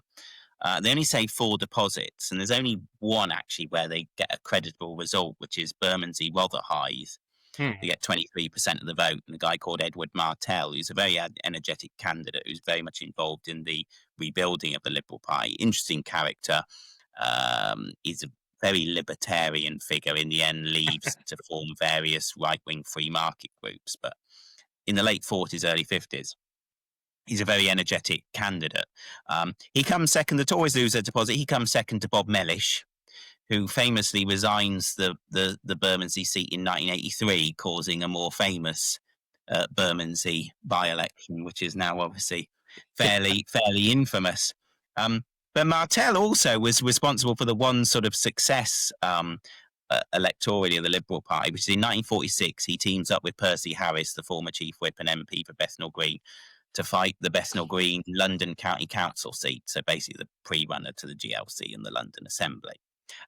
They only say 4 deposits, and there's only one actually where they get a creditable result, which is Bermondsey Rotherhithe. They get 23% of the vote, and a guy called Edward Martell, who's a very energetic candidate, who's very much involved in the rebuilding of the Liberal Party. Interesting character. He's a very libertarian figure. In the end, leaves to form various right-wing free market groups. But in the late 40s, early 50s, he's a very energetic candidate. He comes second. The Tories lose their deposit. He comes second to Bob Mellish, who famously resigns the Bermondsey seat in 1983, causing a more famous Bermondsey by-election, which is now obviously fairly infamous. But Martell also was responsible for the one sort of success electorally of the Liberal Party, which is in 1946. He teams up with Percy Harris, the former Chief Whip and MP for Bethnal Green, to fight the Bethnal Green London County Council seat, so basically the pre-runner to the GLC and the London Assembly.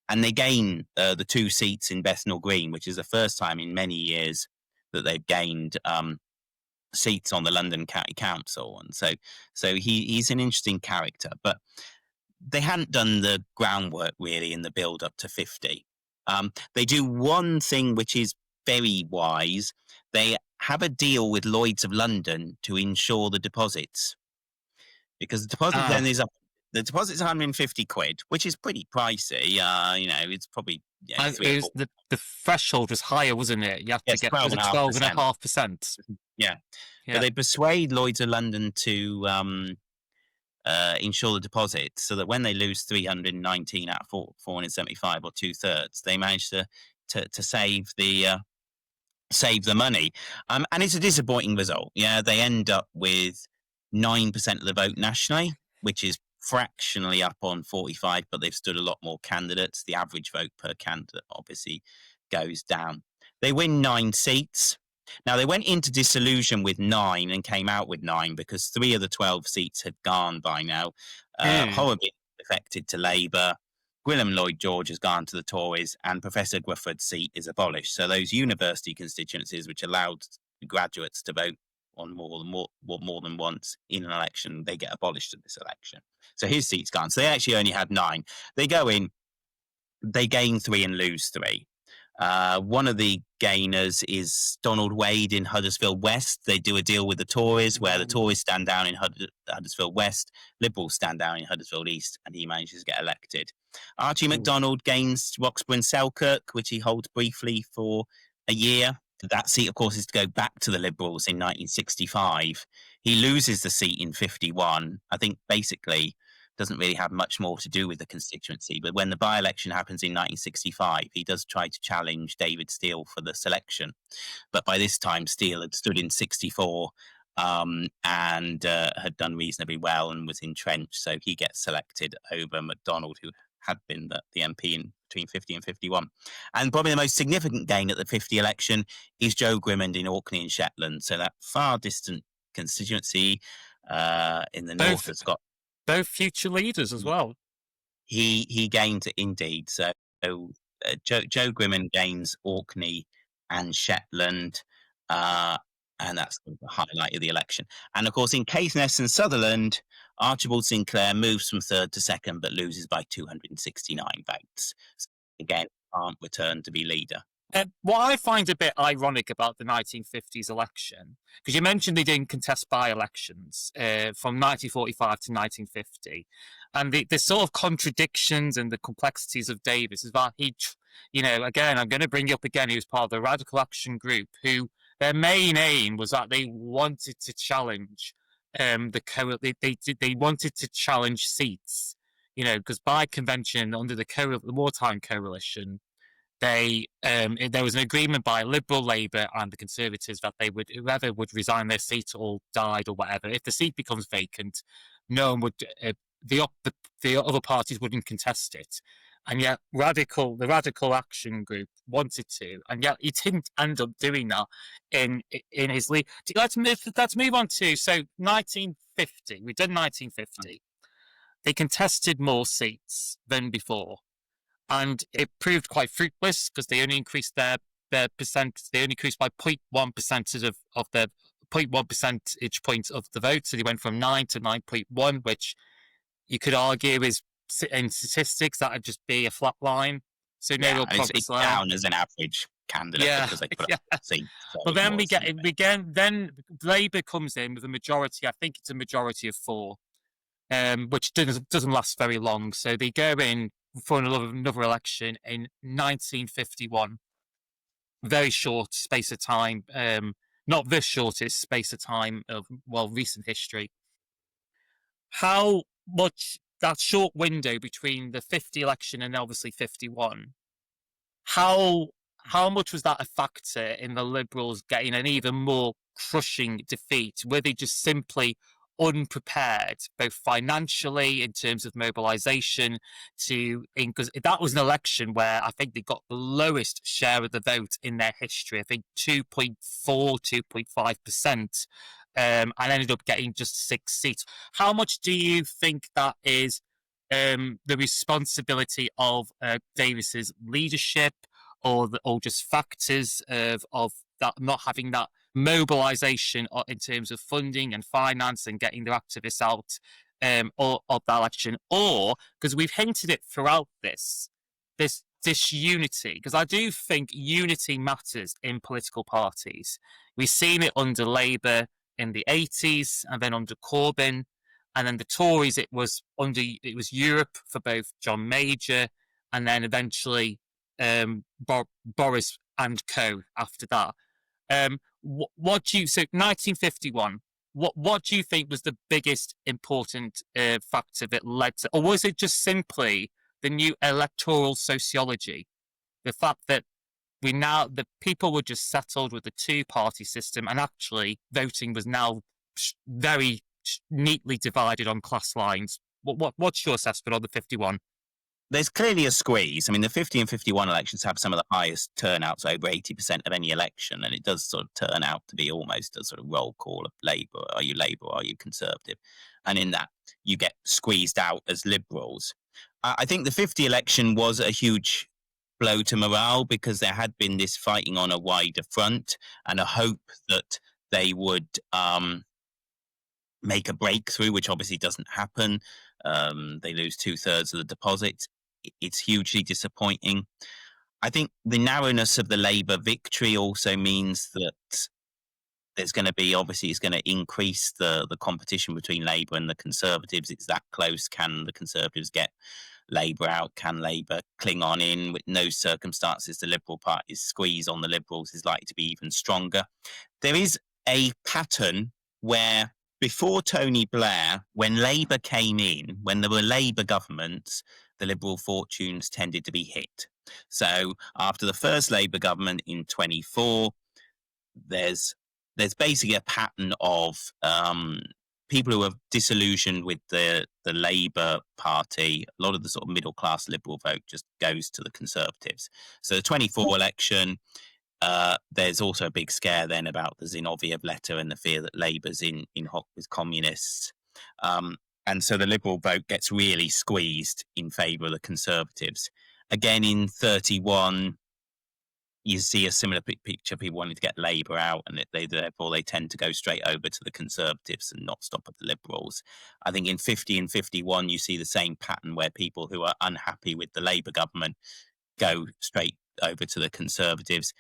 And they gain the 2 seats in Bethnal Green, which is the first time in many years that they've gained seats on the London County Council. And so he's an interesting character. But they hadn't done the groundwork really in the build up to 50. They do one thing which is very wise. They have a deal with Lloyd's of London to insure the deposits, because the deposit then is up. The deposit's 150 quid, which is pretty pricey. It's probably the threshold was higher, wasn't it? You have to get 12.5%. Yeah, but they persuade Lloyd's of London to insure the deposit, so that when they lose 319 out of 475, or 2/3, they manage to save the money. And it's a disappointing result. Yeah, they end up with 9% of the vote nationally, which is fractionally up on 45, but they've stood a lot more candidates. The average vote per candidate obviously goes down. They win 9 seats. Now, they went into dissolution with 9 and came out with 9 because 3 of the 12 seats had gone by now. Horribly affected to Labour. Gwilym Lloyd George has gone to the Tories, and Professor Grufford's seat is abolished. So those university constituencies, which allowed graduates to vote on more than once in an election, they get abolished at this election. So his seat's gone. So they actually only had 9. They go in, they gain 3 and lose 3. One of the gainers is Donald Wade in Huddersfield West. They do a deal with the Tories where the Tories stand down in Huddersfield West, Liberals stand down in Huddersfield East, and he manages to get elected. Archie MacDonald gains Roxburgh and Selkirk, which he holds briefly for a year. That seat, of course, is to go back to the Liberals in 1965. He loses the seat in 51. I think basically doesn't really have much more to do with the constituency. But when the by-election happens in 1965, he does try to challenge David Steele for the selection. But by this time, Steele had stood in 64 and had done reasonably well and was entrenched. So he gets selected over MacDonald, who had been the MP in between 50 and 51. And probably the most significant gain at the 50 election is Jo Grimond in Orkney and Shetland. So that far distant constituency in the north of Scotland. Both future leaders as well. He gained it indeed. So Jo Grimond gains Orkney and Shetland, and that's the highlight of the election. And of course, in Caithness and Sutherland, Archibald Sinclair moves from 3rd to 2nd, but loses by 269 votes. So again, can't return to be leader. What I find a bit ironic about the 1950s election, because you mentioned they didn't contest by-elections from 1945 to 1950, and the sort of contradictions and the complexities of Davies is that he, again, I'm going to bring you up again, he was part of the Radical Action Group, who their main aim was that they wanted to challenge they wanted to challenge seats, because by convention under the wartime coalition, there was an agreement by Liberal, Labour, and the Conservatives that whoever would resign their seat or died or whatever, if the seat becomes vacant, no one would, the other parties wouldn't contest it. And yet, the Radical Action Group wanted to, and yet he didn't end up doing that in his lead. Let's move on to 1950. We did 1950. They contested more seats than before. and it proved quite fruitless because they only increased their percent. They only increased by 0.1 percentage of their 0.1 percentage point of the vote. So they went from 9 to 9.1, which you could argue is in statistics that would just be a flat line. So no Yeah, real and progress it's there. down as an average candidate Yeah, because they put yeah. up seats. So But then we get it? then Labour comes in with a majority. I think it's a majority of 4, which doesn't last very long. So they go in for another election in 1951. Very short space of time. Not the shortest space of time of recent history. How much that short window between the 50 election and obviously 51? How how much was that a factor in the Liberals getting an even more crushing defeat? Were they just simply unprepared, both financially in terms of mobilisation, because that was an election where I think they got the lowest share of the vote in their history. I think 2.4, 2.5%, and ended up getting just 6 seats. How much do you think that is the responsibility of Davies's leadership, or just factors of that not having that mobilisation in terms of funding and finance and getting their activists out or of that election, or because we've hinted it throughout this unity, because I do think unity matters in political parties. We've seen it under Labour in the 80s, and then under Corbyn, and then the Tories. It was Europe for both John Major, and then eventually Boris and co. after that. What do you so 1951? What do you think was the biggest important factor that led to, or was it just simply the new electoral sociology, the fact that the people were just settled with the 2-party system, and actually voting was now very neatly divided on class lines? What's your assessment on the 51? There's clearly a squeeze. I mean, the 50 and 51 elections have some of the highest turnouts, over 80% of any election, and it does sort of turn out to be almost a sort of roll call of Labour. Are you Labour? Are you Conservative? And in that, you get squeezed out as Liberals. I think the 50 election was a huge blow to morale because there had been this fighting on a wider front and a hope that they would make a breakthrough, which obviously doesn't happen. They lose 2/3 of the deposits. It's hugely disappointing. I think the narrowness of the Labour victory also means that there's going to be, obviously, it's going to increase the competition between Labour and the Conservatives. It's that close. Can the Conservatives get Labour out? Can Labour cling on in? With no circumstances, the Liberal Party's squeeze on the Liberals is likely to be even stronger. There is a pattern where before Tony Blair, when Labour came in, when there were Labour governments, the Liberal fortunes tended to be hit. So after the first Labour government in 24, there's basically a pattern of people who are disillusioned with the Labour Party. A lot of the sort of middle class Liberal vote just goes to the Conservatives. So the 24 election, there's also a big scare then about the Zinoviev letter and the fear that Labour's in hock with communists. And so the Liberal vote gets really squeezed in favour of the Conservatives. Again, in 31, you see a similar picture, people wanting to get Labour out, and therefore they tend to go straight over to the Conservatives and not stop at the Liberals. I think in 50 and 51, you see the same pattern where people who are unhappy with the Labour government go straight over to the Conservatives.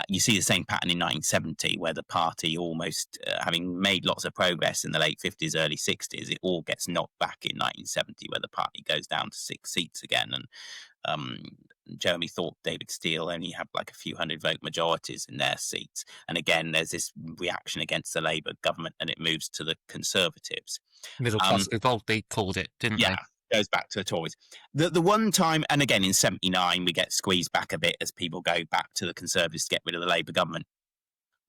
You see the same pattern in 1970, where the party almost, having made lots of progress in the late 50s, early 60s, it all gets knocked back in 1970, where the party goes down to 6 seats again. And Jeremy Thorpe, David Steele only have like a few hundred vote majorities in their seats. And again, there's this reaction against the Labour government, and it moves to the Conservatives. Middle class revolt, they called it, didn't they? Yeah. Goes back to the Tories. The one time, and again in 79, we get squeezed back a bit as people go back to the Conservatives to get rid of the Labour government.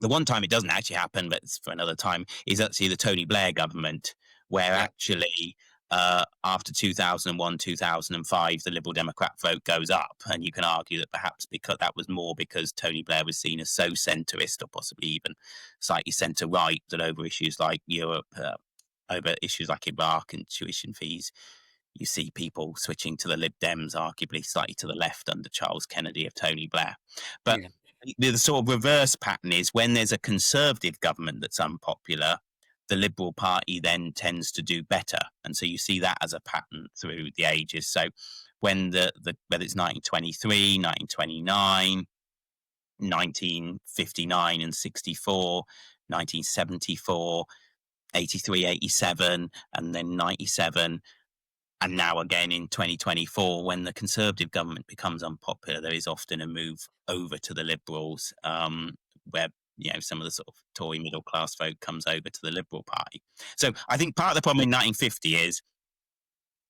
The one time it doesn't actually happen, but it's for another time, is actually the Tony Blair government, where actually after 2001, 2005, the Liberal Democrat vote goes up. And you can argue that perhaps because that was more because Tony Blair was seen as so centrist, or possibly even slightly centre-right, that over issues like Europe, over issues like Iraq and tuition fees, you see people switching to the Lib Dems, arguably slightly to the left under Charles Kennedy of Tony Blair. But the sort of reverse pattern is when there's a Conservative government that's unpopular, the Liberal Party then tends to do better. And so you see that as a pattern through the ages. So when whether it's 1923, 1929, 1959 and 64, 1974, 83, 87, and then 97, and now again in 2024, when the Conservative government becomes unpopular, there is often a move over to the Liberals, where some of the sort of Tory middle class vote comes over to the Liberal Party. So I think part of the problem in 1950 is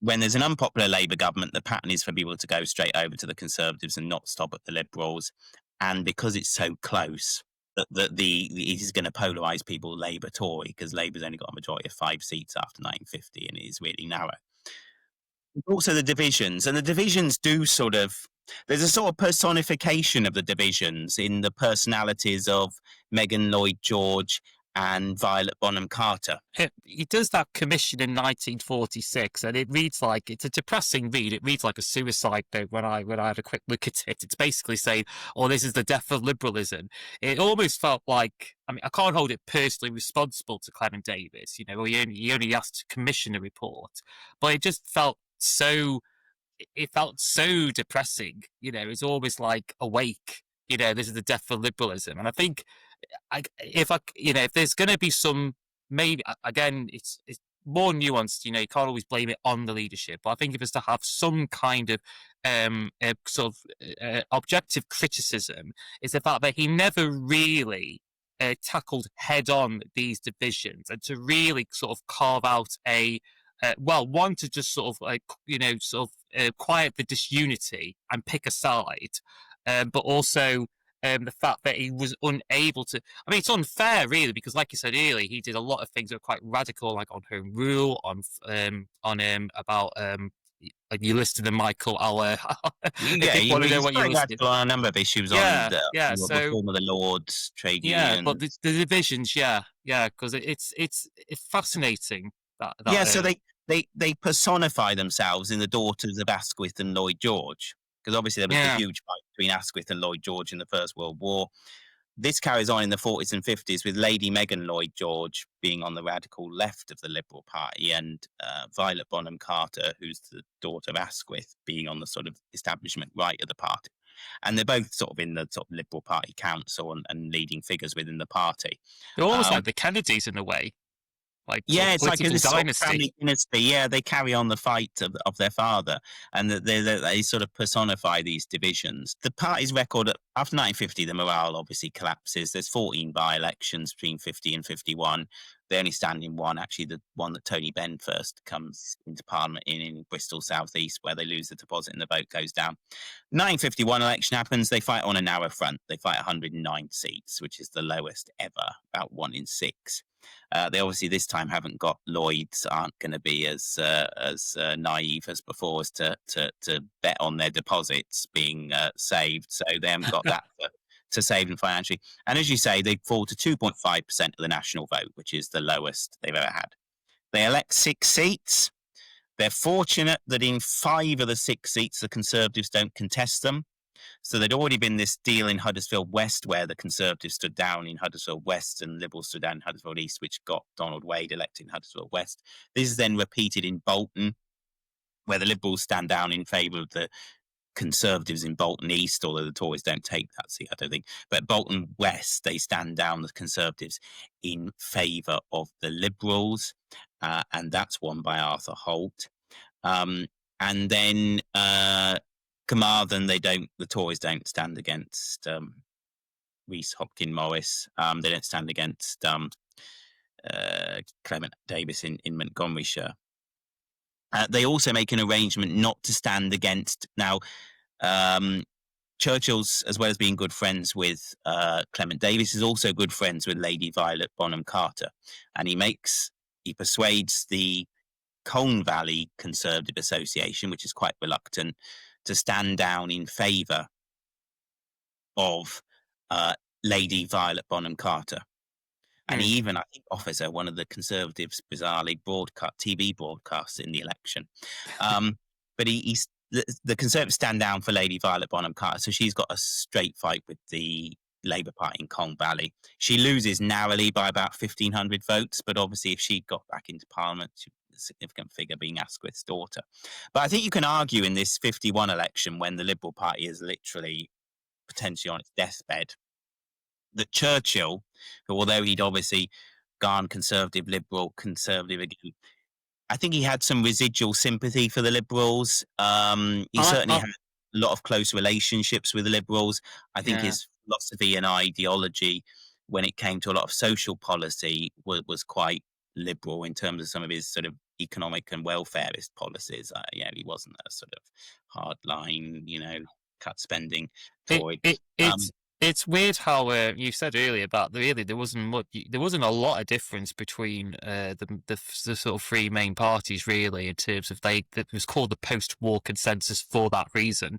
when there's an unpopular Labour government, the pattern is for people to go straight over to the Conservatives and not stop at the Liberals. And because it's so close, that it is going to polarise people Labour Tory, because Labour's only got a majority of 5 seats after 1950, and it is really narrow. Also the divisions, and the divisions do sort of, there's a sort of personification of the divisions in the personalities of Megan Lloyd George and Violet Bonham Carter. He does that commission in 1946, and it reads like, it's a depressing read. It reads like a suicide note when I had a quick look at it. It's basically saying, "Oh, this is the death of liberalism." It almost felt like, I mean, I can't hold it personally responsible to Clement Davies. He only asked to commission a report, but it just felt so. It felt so depressing. It's almost like awake. This is the death of liberalism, and I think. If there's going to be some, maybe again, it's more nuanced. You can't always blame it on the leadership. But I think if it's to have some kind of objective criticism, it's the fact that he never really tackled head on these divisions, and to really sort of carve out a one to just sort of quiet the disunity and pick a side, but also. The fact that he was unable to, I mean, it's unfair really, because like you said earlier, he did a lot of things that were quite radical, like on Home Rule, about you listed the Michael. He's very radical on a number of issues on the reform of the Lords, trade unions. But the divisions, because it's fascinating. So they personify themselves in the daughters of Asquith and Lloyd George. Because obviously there was a huge fight between Asquith and Lloyd George in the First World War. This carries on in the 40s and 50s with Lady Megan Lloyd George being on the radical left of the Liberal Party, and Violet Bonham Carter, who's the daughter of Asquith, being on the sort of establishment right of the party. And they're both sort of in the sort of Liberal Party council and leading figures within the party. They're almost like the Kennedys in a way. It's like a sort of family dynasty. Yeah, they carry on the fight of their father, and they sort of personify these divisions. The party's record after 1950, the morale obviously collapses. There's 14 by-elections between 50 and 51. They only stand in one, actually, the one that Tony Benn first comes into Parliament in Bristol South East, where they lose the deposit and the vote goes down. 1951 election happens. They fight on a narrow front. They fight 109 seats, which is the lowest ever, about 1 in 6. They obviously this time haven't got Lloyds, aren't going to be as naive as before as to bet on their deposits being saved. So they haven't got that to save them financially. And as you say, they fall to 2.5% of the national vote, which is the lowest they've ever had. They elect 6 seats. They're fortunate that in 5 of the 6 seats, the Conservatives don't contest them. So there'd already been this deal in Huddersfield West where the Conservatives stood down in Huddersfield West and Liberals stood down in Huddersfield East, which got Donald Wade elected in Huddersfield West. This is then repeated in Bolton, where the Liberals stand down in favour of the Conservatives in Bolton East, although the Tories don't take that seat, I don't think. But Bolton West, they stand down the Conservatives in favour of the Liberals, and that's won by Arthur Holt. And then Carmarthen, the Tories don't stand against Rhys Hopkin Morris. They don't stand against Clement Davies in Montgomeryshire. They also make an arrangement not to stand against. Now, Churchill's, as well as being good friends with Clement Davies, is also good friends with Lady Violet Bonham Carter. And he persuades the Colne Valley Conservative Association, which is quite reluctant, to stand down in favour of Lady Violet Bonham Carter. And he even, I think, offers her one of the Conservatives' bizarrely TV broadcasts in the election. But the Conservatives stand down for Lady Violet Bonham Carter, so she's got a straight fight with the Labour Party in Kong Valley. She loses narrowly by about 1,500 votes, but obviously if she got back into Parliament, she was a significant figure, being Asquith's daughter. But I think you can argue in this 51 election, when the Liberal Party is literally potentially on its deathbed, that Churchill, who, although he'd obviously gone conservative again, I think he had some residual sympathy for the Liberals. He certainly had a lot of close relationships with the Liberals. I think his philosophy and ideology, when it came to a lot of social policy, was quite liberal in terms of some of his sort of economic and welfarist policies. He wasn't a sort of hardline, cut spending Tory. It's weird how you said earlier about there wasn't a lot of difference between the sort of three main parties, really, in terms of it was called the post-war consensus for that reason.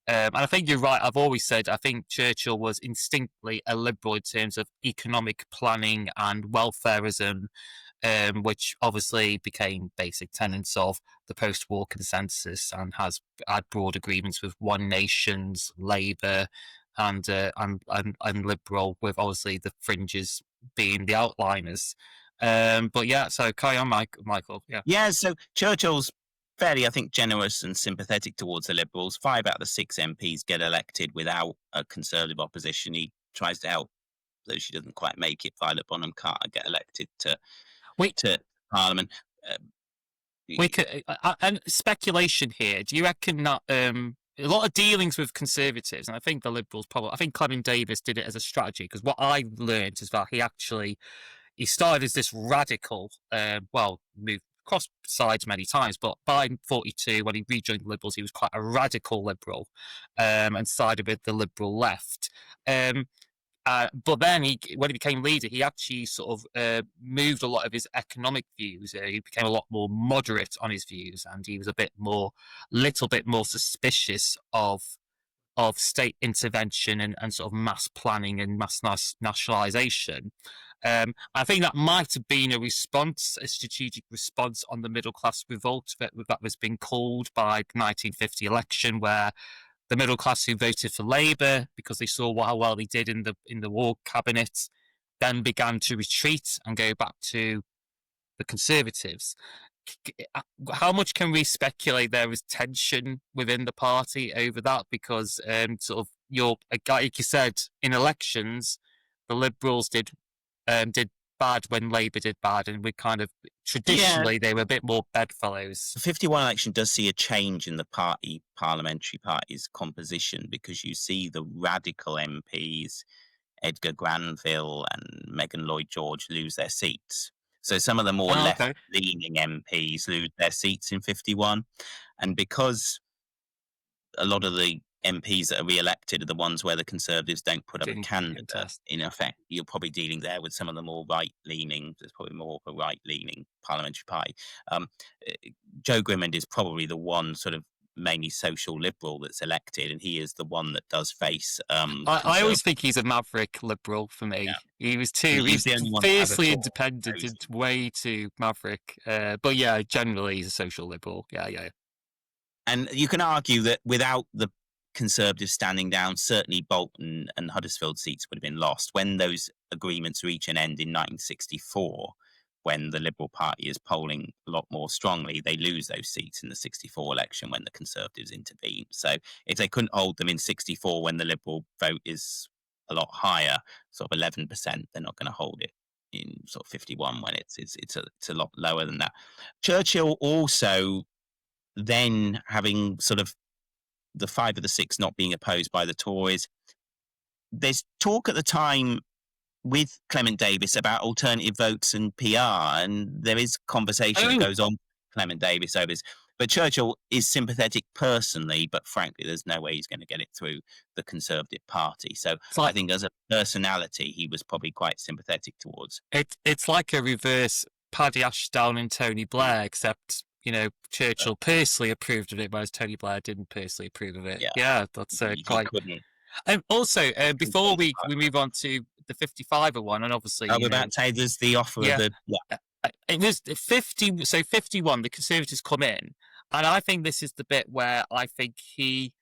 And I think you're right. I've always said I think Churchill was instinctively a liberal in terms of economic planning and welfarism, which obviously became basic tenets of the post-war consensus and has had broad agreements with One Nation's, Labour, and Liberal, with obviously the fringes being the outliners. But yeah, so carry on, Michael. Yeah, so Churchill's fairly, I think, generous and sympathetic towards the Liberals. 5 out of the 6 MPs get elected without a Conservative opposition. He tries to help, though she doesn't quite make it, Violet Bonham Carter get elected to Parliament. We could, and speculation here. Do you reckon that a lot of dealings with Conservatives, and I think the Liberals I think Clement Davies did it as a strategy, because what I learned is that he started as this radical, moved across sides many times, but by 42, when he rejoined the Liberals, he was quite a radical Liberal, and sided with the Liberal left. But then when he became leader, he actually sort of moved a lot of his economic views. He became a lot more moderate on his views, and he was little bit more suspicious of state intervention and sort of mass planning and mass nationalisation. I think that might have been a strategic response on the middle class revolt that was being called by the 1950 election, where the middle class who voted for Labour because they saw how well they did in the war cabinet then began to retreat and go back to the Conservatives. How much can we speculate there was tension within the party over that? Because like you said, in elections, the Liberals did bad when Labour did bad, and we kind of traditionally they were a bit more bedfellows. The 51 election does see a change in the parliamentary party's composition, because you see the radical MPs, Edgar Granville and Megan Lloyd George, lose their seats. So some of the more left-leaning MPs lose their seats in 51, and because a lot of the MPs that are re-elected are the ones where the Conservatives don't put up a candidate, in effect, you're probably dealing there with some of the more right-leaning. There's probably more of a right-leaning parliamentary party. Jo Grimond is probably the one sort of mainly social liberal that's elected, and he is the one that does face. I always think he's a maverick liberal for me. Yeah. He was fiercely independent and way too maverick. But yeah, generally he's a social liberal. Yeah. And you can argue that without the Conservatives standing down, certainly Bolton and Huddersfield seats would have been lost. When those agreements reach an end in 1964, when the Liberal Party is polling a lot more strongly, they lose those seats in the 64 election when the Conservatives intervene. So if they couldn't hold them in 64 when the Liberal vote is a lot higher, sort of 11%, they're not going to hold it in sort of 51 when it's a lot lower than that. Churchill also, then having sort of the 5 of the 6 not being opposed by the Tories, there's talk at the time with Clement Davies about alternative votes and PR, and there is conversation that goes on with Clement Davies over this. But Churchill is sympathetic personally, but frankly, there's no way he's going to get it through the Conservative Party. So I think as a personality, he was probably quite sympathetic towards. It's like a reverse Paddy Ashdown and Tony Blair, except Churchill personally approved of it, whereas Tony Blair didn't personally approve of it. Yeah, that's quite. And also, before we move on to the 55er one, and obviously, we're about to say there's the offer of the it was 50. So 51, the Conservatives come in, and I think this is the bit where I think he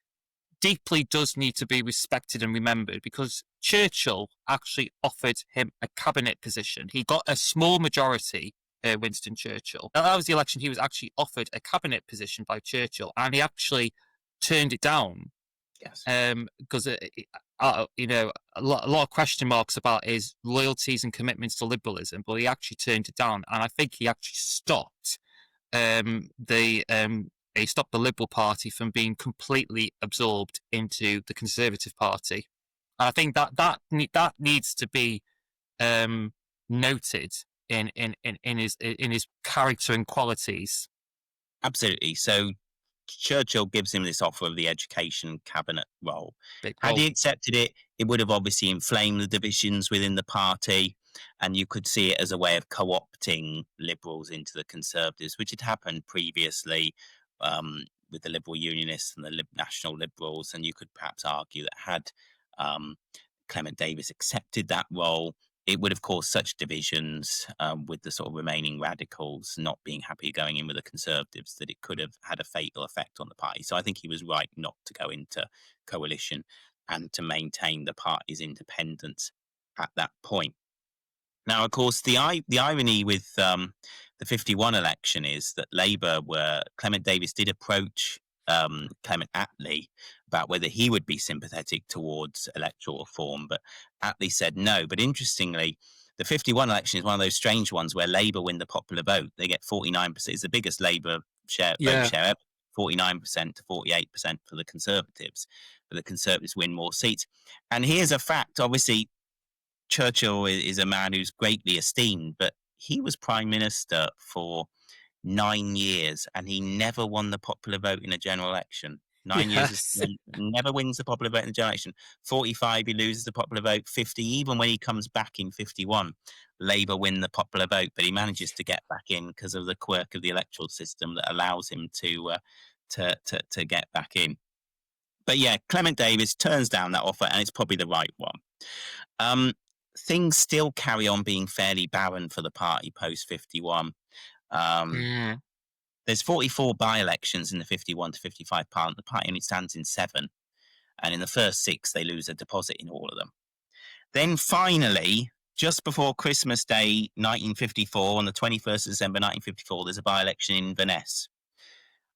deeply does need to be respected and remembered, because Churchill actually offered him a cabinet position. He got a small majority, Winston Churchill. That was the election. He was actually offered a cabinet position by Churchill, and he actually turned it down. Yes. Because you know, a lot of question marks about his loyalties and commitments to liberalism, but he actually turned it down, and I think he actually stopped he stopped the Liberal Party from being completely absorbed into the Conservative Party. And I think that needs to be noted in his character and qualities. Absolutely. So Churchill gives him this offer of the education cabinet role. Had he accepted it, it would have obviously inflamed the divisions within the party, and you could see it as a way of co-opting Liberals into the Conservatives, which had happened previously with the Liberal Unionists and the National Liberals. And you could perhaps argue that had Clement Davies accepted that role, it would have caused such divisions with the sort of remaining radicals not being happy going in with the Conservatives that it could have had a fatal effect on the party. So I think he was right not to go into coalition and to maintain the party's independence at that point. Now, of course, the irony with the 51 election is that Labour Clement Davies did approach Clement Attlee about whether he would be sympathetic towards electoral reform, but Attlee said no. But interestingly, the 51 election is one of those strange ones where Labour win the popular vote. They get 49%. It's the biggest Labour vote share ever, 49% to 48% for the Conservatives. But the Conservatives win more seats. And here's a fact. Obviously, Churchill is a man who's greatly esteemed, but he was Prime Minister for 9 years, and he never won the popular vote in a general election. 9 years, never wins the popular vote in the general election. 45, he loses the popular vote. 50, even when he comes back in 51, Labour win the popular vote, but he manages to get back in because of the quirk of the electoral system that allows him to get back in. But yeah, Clement Davies turns down that offer, and it's probably the right one. Things still carry on being fairly barren for the party post 51. There's 44 by-elections in the 51 to 55 parliament. The party only stands in 7, and in the first 6 they lose a deposit in all of them. Then finally, just before Christmas Day 1954, on the 21st of December 1954, there's a by-election in Inverness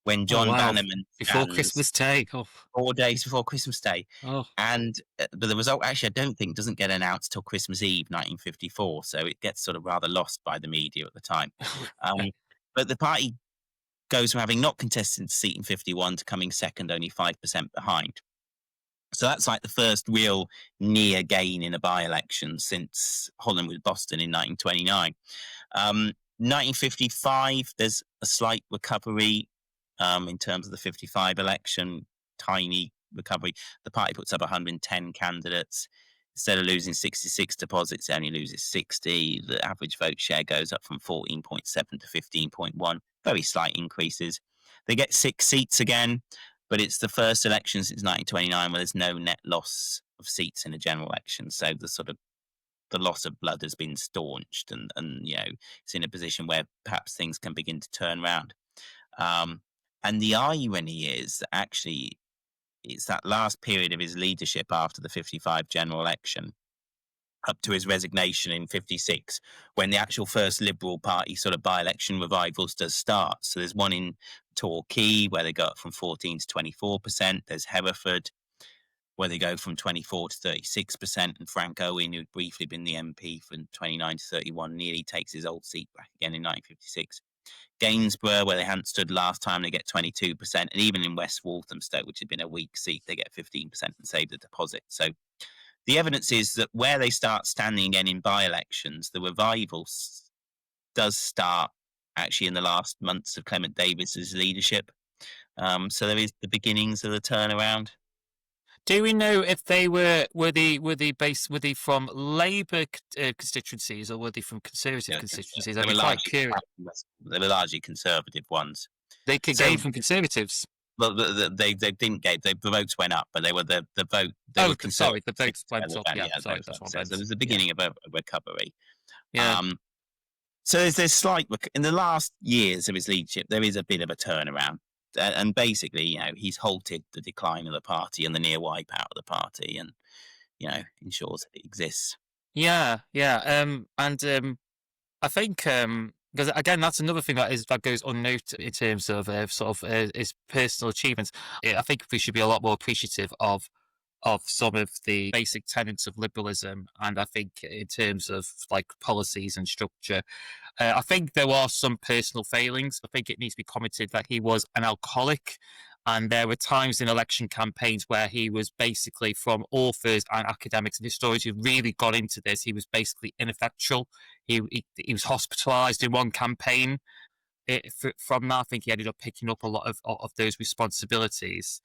when John Bannerman before Christmas Day, 4 days before Christmas Day. And but the result actually I don't think doesn't get announced till Christmas Eve 1954, so it gets sort of rather lost by the media at the time. But the party goes from having not contested the seat in 51 to coming second, only 5% behind. So that's like the first real near gain in a by-election since Holland with Boston in 1929. 1955, there's a slight recovery in terms of the 55 election, tiny recovery. The party puts up 110 candidates. Instead of losing 66 deposits, it only loses 60. The average vote share goes up from 14.7 to 15.1. Very slight increases. They get 6 seats again, but it's the first election since 1929 where there's no net loss of seats in a general election. So the loss of blood has been staunched, and you know, it's in a position where perhaps things can begin to turn around. And the irony is that actually it's that last period of his leadership after the 55 general election, up to his resignation in 56, when the actual first Liberal Party sort of by-election revivals does start. So there's one in Torquay where they go up from 14 to 24%. There's Hereford where they go from 24 to 36%. And Frank Owen, who'd briefly been the MP from 29 to 31, nearly takes his old seat back again in 1956. Gainsborough, where they hadn't stood last time, they get 22%. And even in West Walthamstow, which had been a weak seat, they get 15% and save the deposit. So the evidence is that where they start standing again in by-elections, the revival does start actually in the last months of Clement Davies's leadership. So there is the beginnings of the turnaround. Do we know if they were they from Labour constituencies or were they from Conservative constituencies? They were largely conservative ones. They could gain from Conservatives. Well, they didn't get the votes went up, but they were the vote. They Oh, were conservative. sorry, the votes went up. Yeah, Yeah, sorry, votes that's up. what So I it meant. was the Yeah, beginning of a recovery. yeah, So there's slight in the last years of his leadership, there is a bit of a turnaround, and basically, he's halted the decline of the party and the near wipeout of the party, and ensures that it exists. yeah, yeah. I think because again, that's another thing that goes unnoted in terms of his personal achievements. I think we should be a lot more appreciative of some of the basic tenets of liberalism, and I think in terms of like policies and structure, I think there are some personal failings. I think it needs to be commented that he was an alcoholic. And there were times in election campaigns where he was basically, from authors and academics and historians who really got into this, he was basically ineffectual. He was hospitalised in one campaign. From that, I think he ended up picking up a lot of those responsibilities.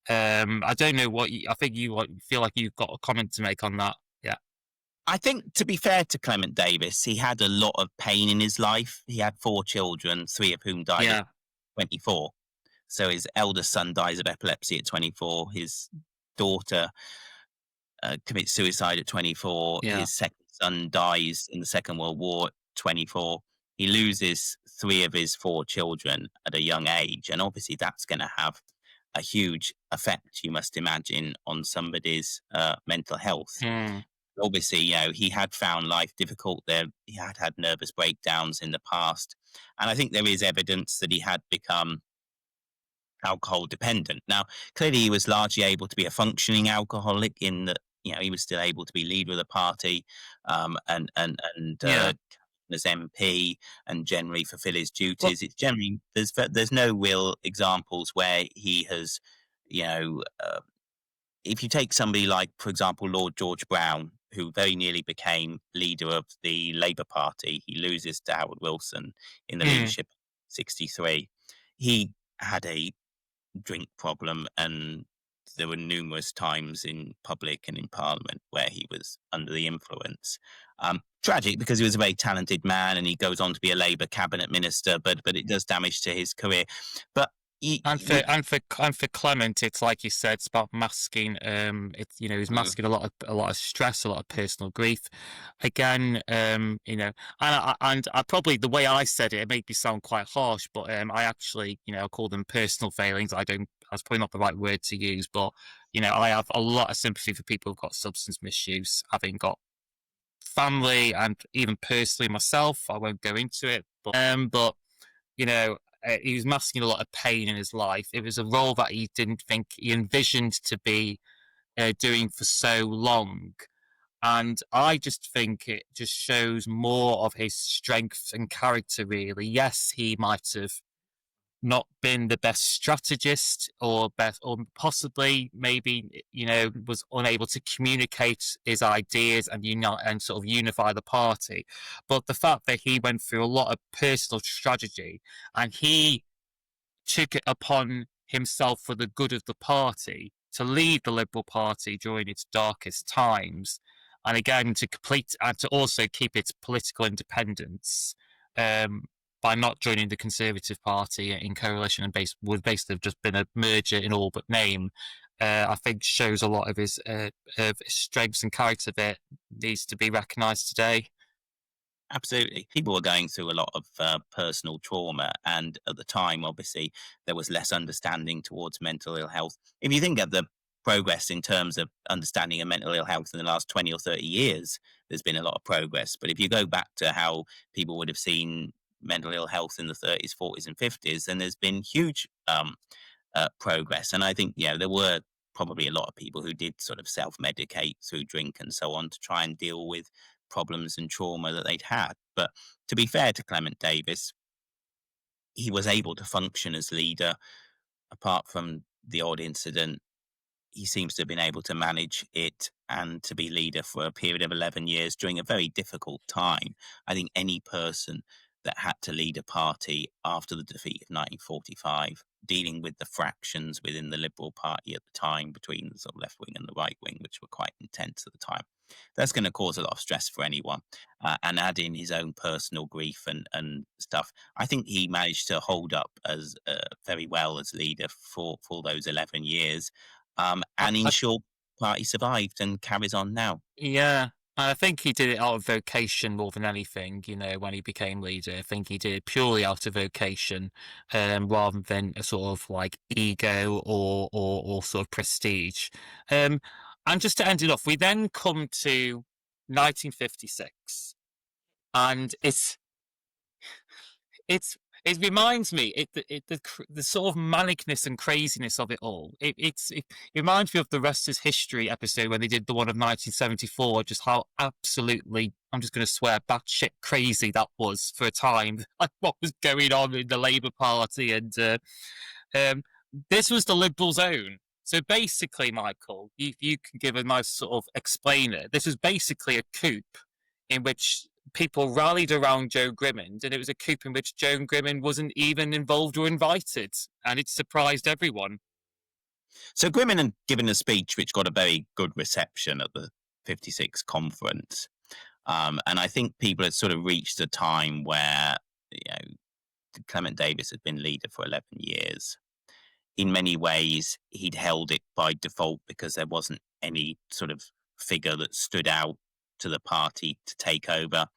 I don't know I think you feel like you've got a comment to make on that. Yeah. I think, to be fair to Clement Davies, he had a lot of pain in his life. He had 4 children, 3 of whom died at Yeah. 24. So his eldest son dies of epilepsy at 24. His daughter commits suicide at 24. Yeah. His second son dies in the Second World War at 24. He loses 3 of his 4 children at a young age. And obviously, that's going to have a huge effect, you must imagine, on somebody's mental health. Mm. Obviously, he had found life difficult there. He had had nervous breakdowns in the past. And I think there is evidence that he had become alcohol dependent. Now, clearly, he was largely able to be a functioning alcoholic in that, he was still able to be leader of the party, and Yeah. as MP, and generally fulfill his Well, duties. It's generally there's no real examples where he has, you know, uh, if you take somebody like, for example, Lord George Brown, who very nearly became leader of the Labour Party, he loses to Howard Wilson in the mm. leadership 63. He had a drink problem, and there were numerous times in public and in Parliament where he was under the influence. Tragic, because he was a very talented man, and he goes on to be a Labour cabinet minister, but it does damage to his career. But And for Clement, it's like you said, it's about masking. It's he's masking a lot of stress, a lot of personal grief. Again, and I probably, the way I said it, it made me sound quite harsh, but I actually, I call them personal failings. That's probably not the right word to use, but I have a lot of sympathy for people who've got substance misuse, having got family and even personally myself. I won't go into it, but you know, he was masking a lot of pain in his life. It was a role that he didn't think he envisioned to be doing for so long. And I just think it just shows more of his strength and character, really. Yes, he might have not been the best strategist, or possibly maybe was unable to communicate his ideas and unite and sort of unify the party. But the fact that he went through a lot of personal strategy, and he took it upon himself for the good of the party to lead the Liberal Party during its darkest times, and again to complete and to also keep its political independence, by not joining the Conservative Party in coalition, and would basically have just been a merger in all but name. I think shows a lot of his strengths and character that needs to be recognised today. Absolutely. People were going through a lot of personal trauma, and at the time, obviously, there was less understanding towards mental ill health. If you think of the progress in terms of understanding of mental ill health in the last 20 or 30 years, there's been a lot of progress. But if you go back to how people would have seen mental ill health in the 30s, 40s, and 50s, then there's been huge progress. And I think, there were probably a lot of people who did sort of self-medicate through drink and so on to try and deal with problems and trauma that they'd had. But to be fair to Clement Davies, he was able to function as leader. Apart from the odd incident, he seems to have been able to manage it and to be leader for a period of 11 years during a very difficult time. I think any person that had to lead a party after the defeat of 1945 dealing with the fractions within the Liberal Party at the time between the sort of left wing and the right wing, which were quite intense at the time. That's going to cause a lot of stress for anyone, and add in his own personal grief and stuff. I think he managed to hold up as very well as leader for those 11 years, and I ensure the party survived and carries on now. Yeah, and I think he did it out of vocation more than anything. When he became leader, I think he did it purely out of vocation, rather than a sort of like ego or sort of prestige. And just to end it off, we then come to 1956, and it reminds me the sort of manicness and craziness of it all. It reminds me of the Rest is History episode when they did the one of 1974. Just how absolutely, I'm just going to swear, batshit crazy that was for a time. Like what was going on in the Labour Party, and this was the Liberals' own. So basically, Michael, you can give a nice sort of explainer. This was basically a coup in which people rallied around Jo Grimond, and it was a coup in which Jo Grimond wasn't even involved or invited, and it surprised everyone. So Grimond had given a speech which got a very good reception at the 56 conference. And I think people had sort of reached a time where, Clement Davies had been leader for 11 years. In many ways, he'd held it by default because there wasn't any sort of figure that stood out to the party to take over.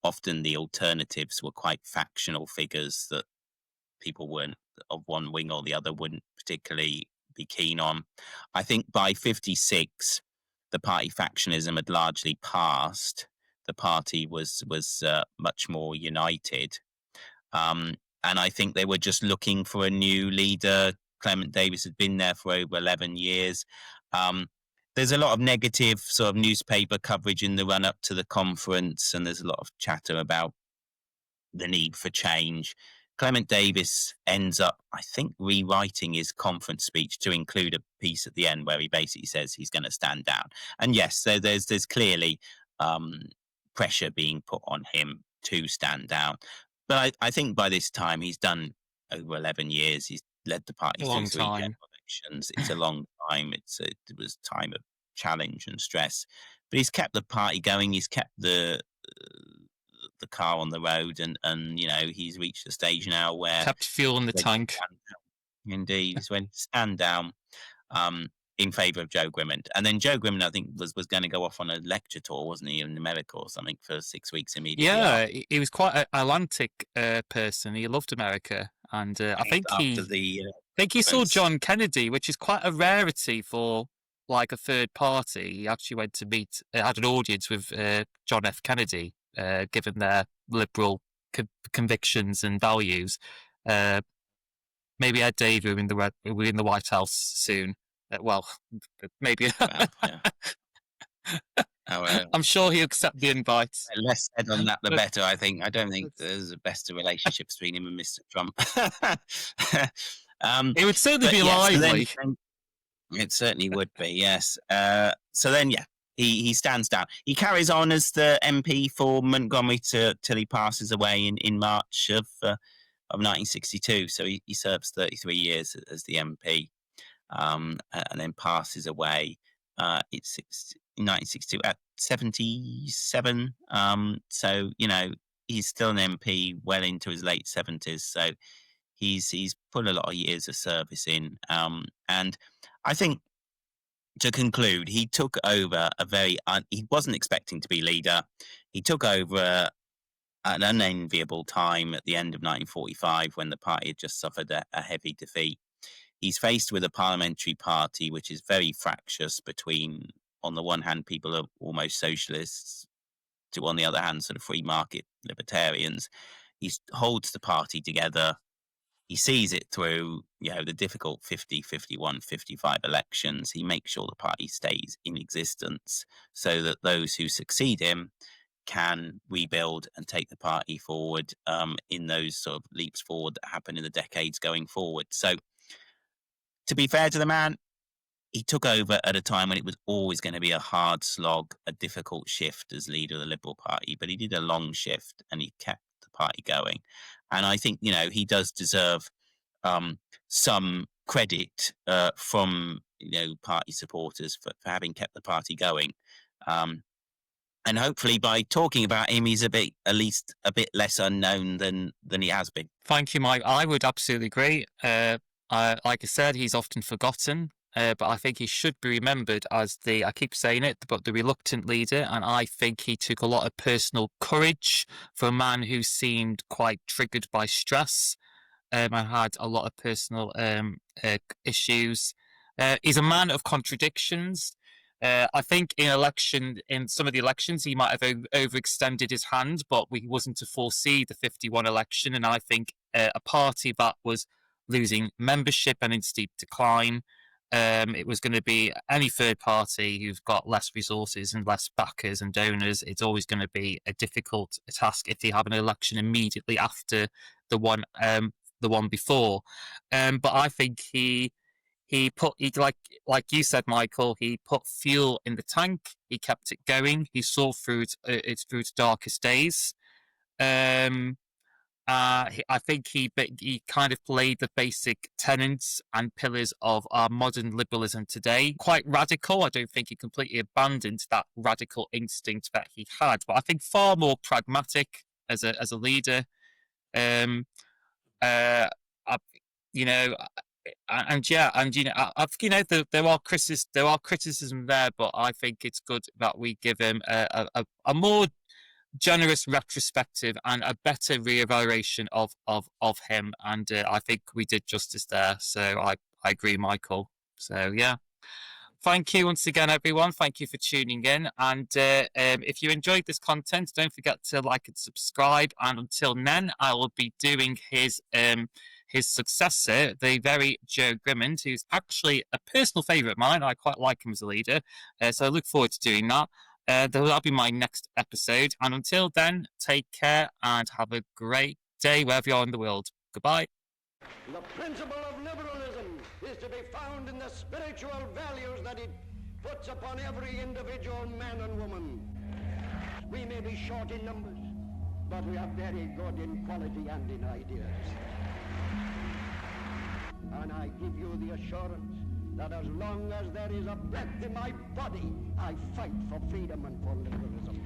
Often the alternatives were quite factional figures that people weren't of one wing or the other wouldn't particularly be keen on. I think by 56, the party factionism had largely passed. The party was much more united. And I think they were just looking for a new leader. Clement Davies had been there for over 11 years. There's a lot of negative sort of newspaper coverage in the run-up to the conference, and there's a lot of chatter about the need for change. Clement Davies ends up, I think, rewriting his conference speech to include a piece at the end where he basically says he's going to stand down. And yes, there's clearly pressure being put on him to stand down. But I think by this time he's done over 11 years. He's led the party through 3 general elections. It's a long time. It was a time of challenge and stress. But he's kept the party going. He's kept the car on the road, and he's reached a stage now where kept fuel in the tank. Indeed, he's ready to stand down in favour of Jo Grimond. And then Jo Grimond, I think, was going to go off on a lecture tour, wasn't he, in America or something for 6 weeks immediately. Yeah, he was quite an Atlantic person. He loved America, and I think he saw John Kennedy, which is quite a rarity for like a third party. He actually went to had an audience with John F. Kennedy, given their liberal convictions and values. Maybe Ed Davey will be in the White House soon. Well, maybe. Well, yeah. I'm sure he'll accept the invite. Less said on that, the better, I think. I don't think there's a better relationship between him and Mr. Trump. It would certainly be lively. It certainly would be, yes. So then, he stands down. He carries on as the MP for Montgomery till he passes away in March of 1962. So he serves 33 years as the MP, and then passes away. It's in 1962 at 77. So he's still an MP well into his late 70s. So he's put a lot of years of service in, and I think, to conclude, he took over he wasn't expecting to be leader. He took over an unenviable time at the end of 1945 when the party had just suffered a heavy defeat. He's faced with a parliamentary party which is very fractious between, on the one hand, people are almost socialists, to, on the other hand, sort of free market libertarians. He holds the party together. He sees it through, the difficult 50, 51, 55 elections. He makes sure the party stays in existence so that those who succeed him can rebuild and take the party forward in those sort of leaps forward that happen in the decades going forward. So, to be fair to the man, he took over at a time when it was always going to be a hard slog, a difficult shift as leader of the Liberal Party, but he did a long shift and he kept the party going. And I think, he does deserve some credit from party supporters for having kept the party going. And hopefully by talking about him, he's at least a bit less unknown than he has been. Thank you, Mike. I would absolutely agree. Like I said, he's often forgotten, but I think he should be remembered as I keep saying it, but the reluctant leader. And I think he took a lot of personal courage for a man who seemed quite triggered by stress. I had a lot of personal issues. He's a man of contradictions. I think in some of the elections, he might have overextended his hand, but he wasn't to foresee the 51 election. And I think a party that was losing membership and in steep decline, it was going to be any third party who's got less resources and less backers and donors. It's always going to be a difficult task if they have an election immediately after the one before. But I think he like you said, Michael, he put fuel in the tank. He kept it going. He saw through its darkest days. I think he kind of laid the basic tenets and pillars of our modern liberalism today. Quite radical. I don't think he completely abandoned that radical instinct that he had, but I think far more pragmatic as a leader. There are criticism there, but I think it's good that we give him a more generous retrospective and a better reevaluation of him, and I think we did justice there. So I agree, Michael. So yeah. Thank you once again, everyone. Thank you for tuning in. And if you enjoyed this content, don't forget to like and subscribe. And until then, I will be doing his successor, the very Jo Grimond, who's actually a personal favourite of mine. I quite like him as a leader. So I look forward to doing that. That'll be my next episode. And until then, take care and have a great day wherever you are in the world. Goodbye. The principle of liberalism is to be found in the spiritual values that it puts upon every individual man and woman. We may be short in numbers, but we are very good in quality and in ideas. And I give you the assurance that as long as there is a breath in my body, I fight for freedom and for liberalism.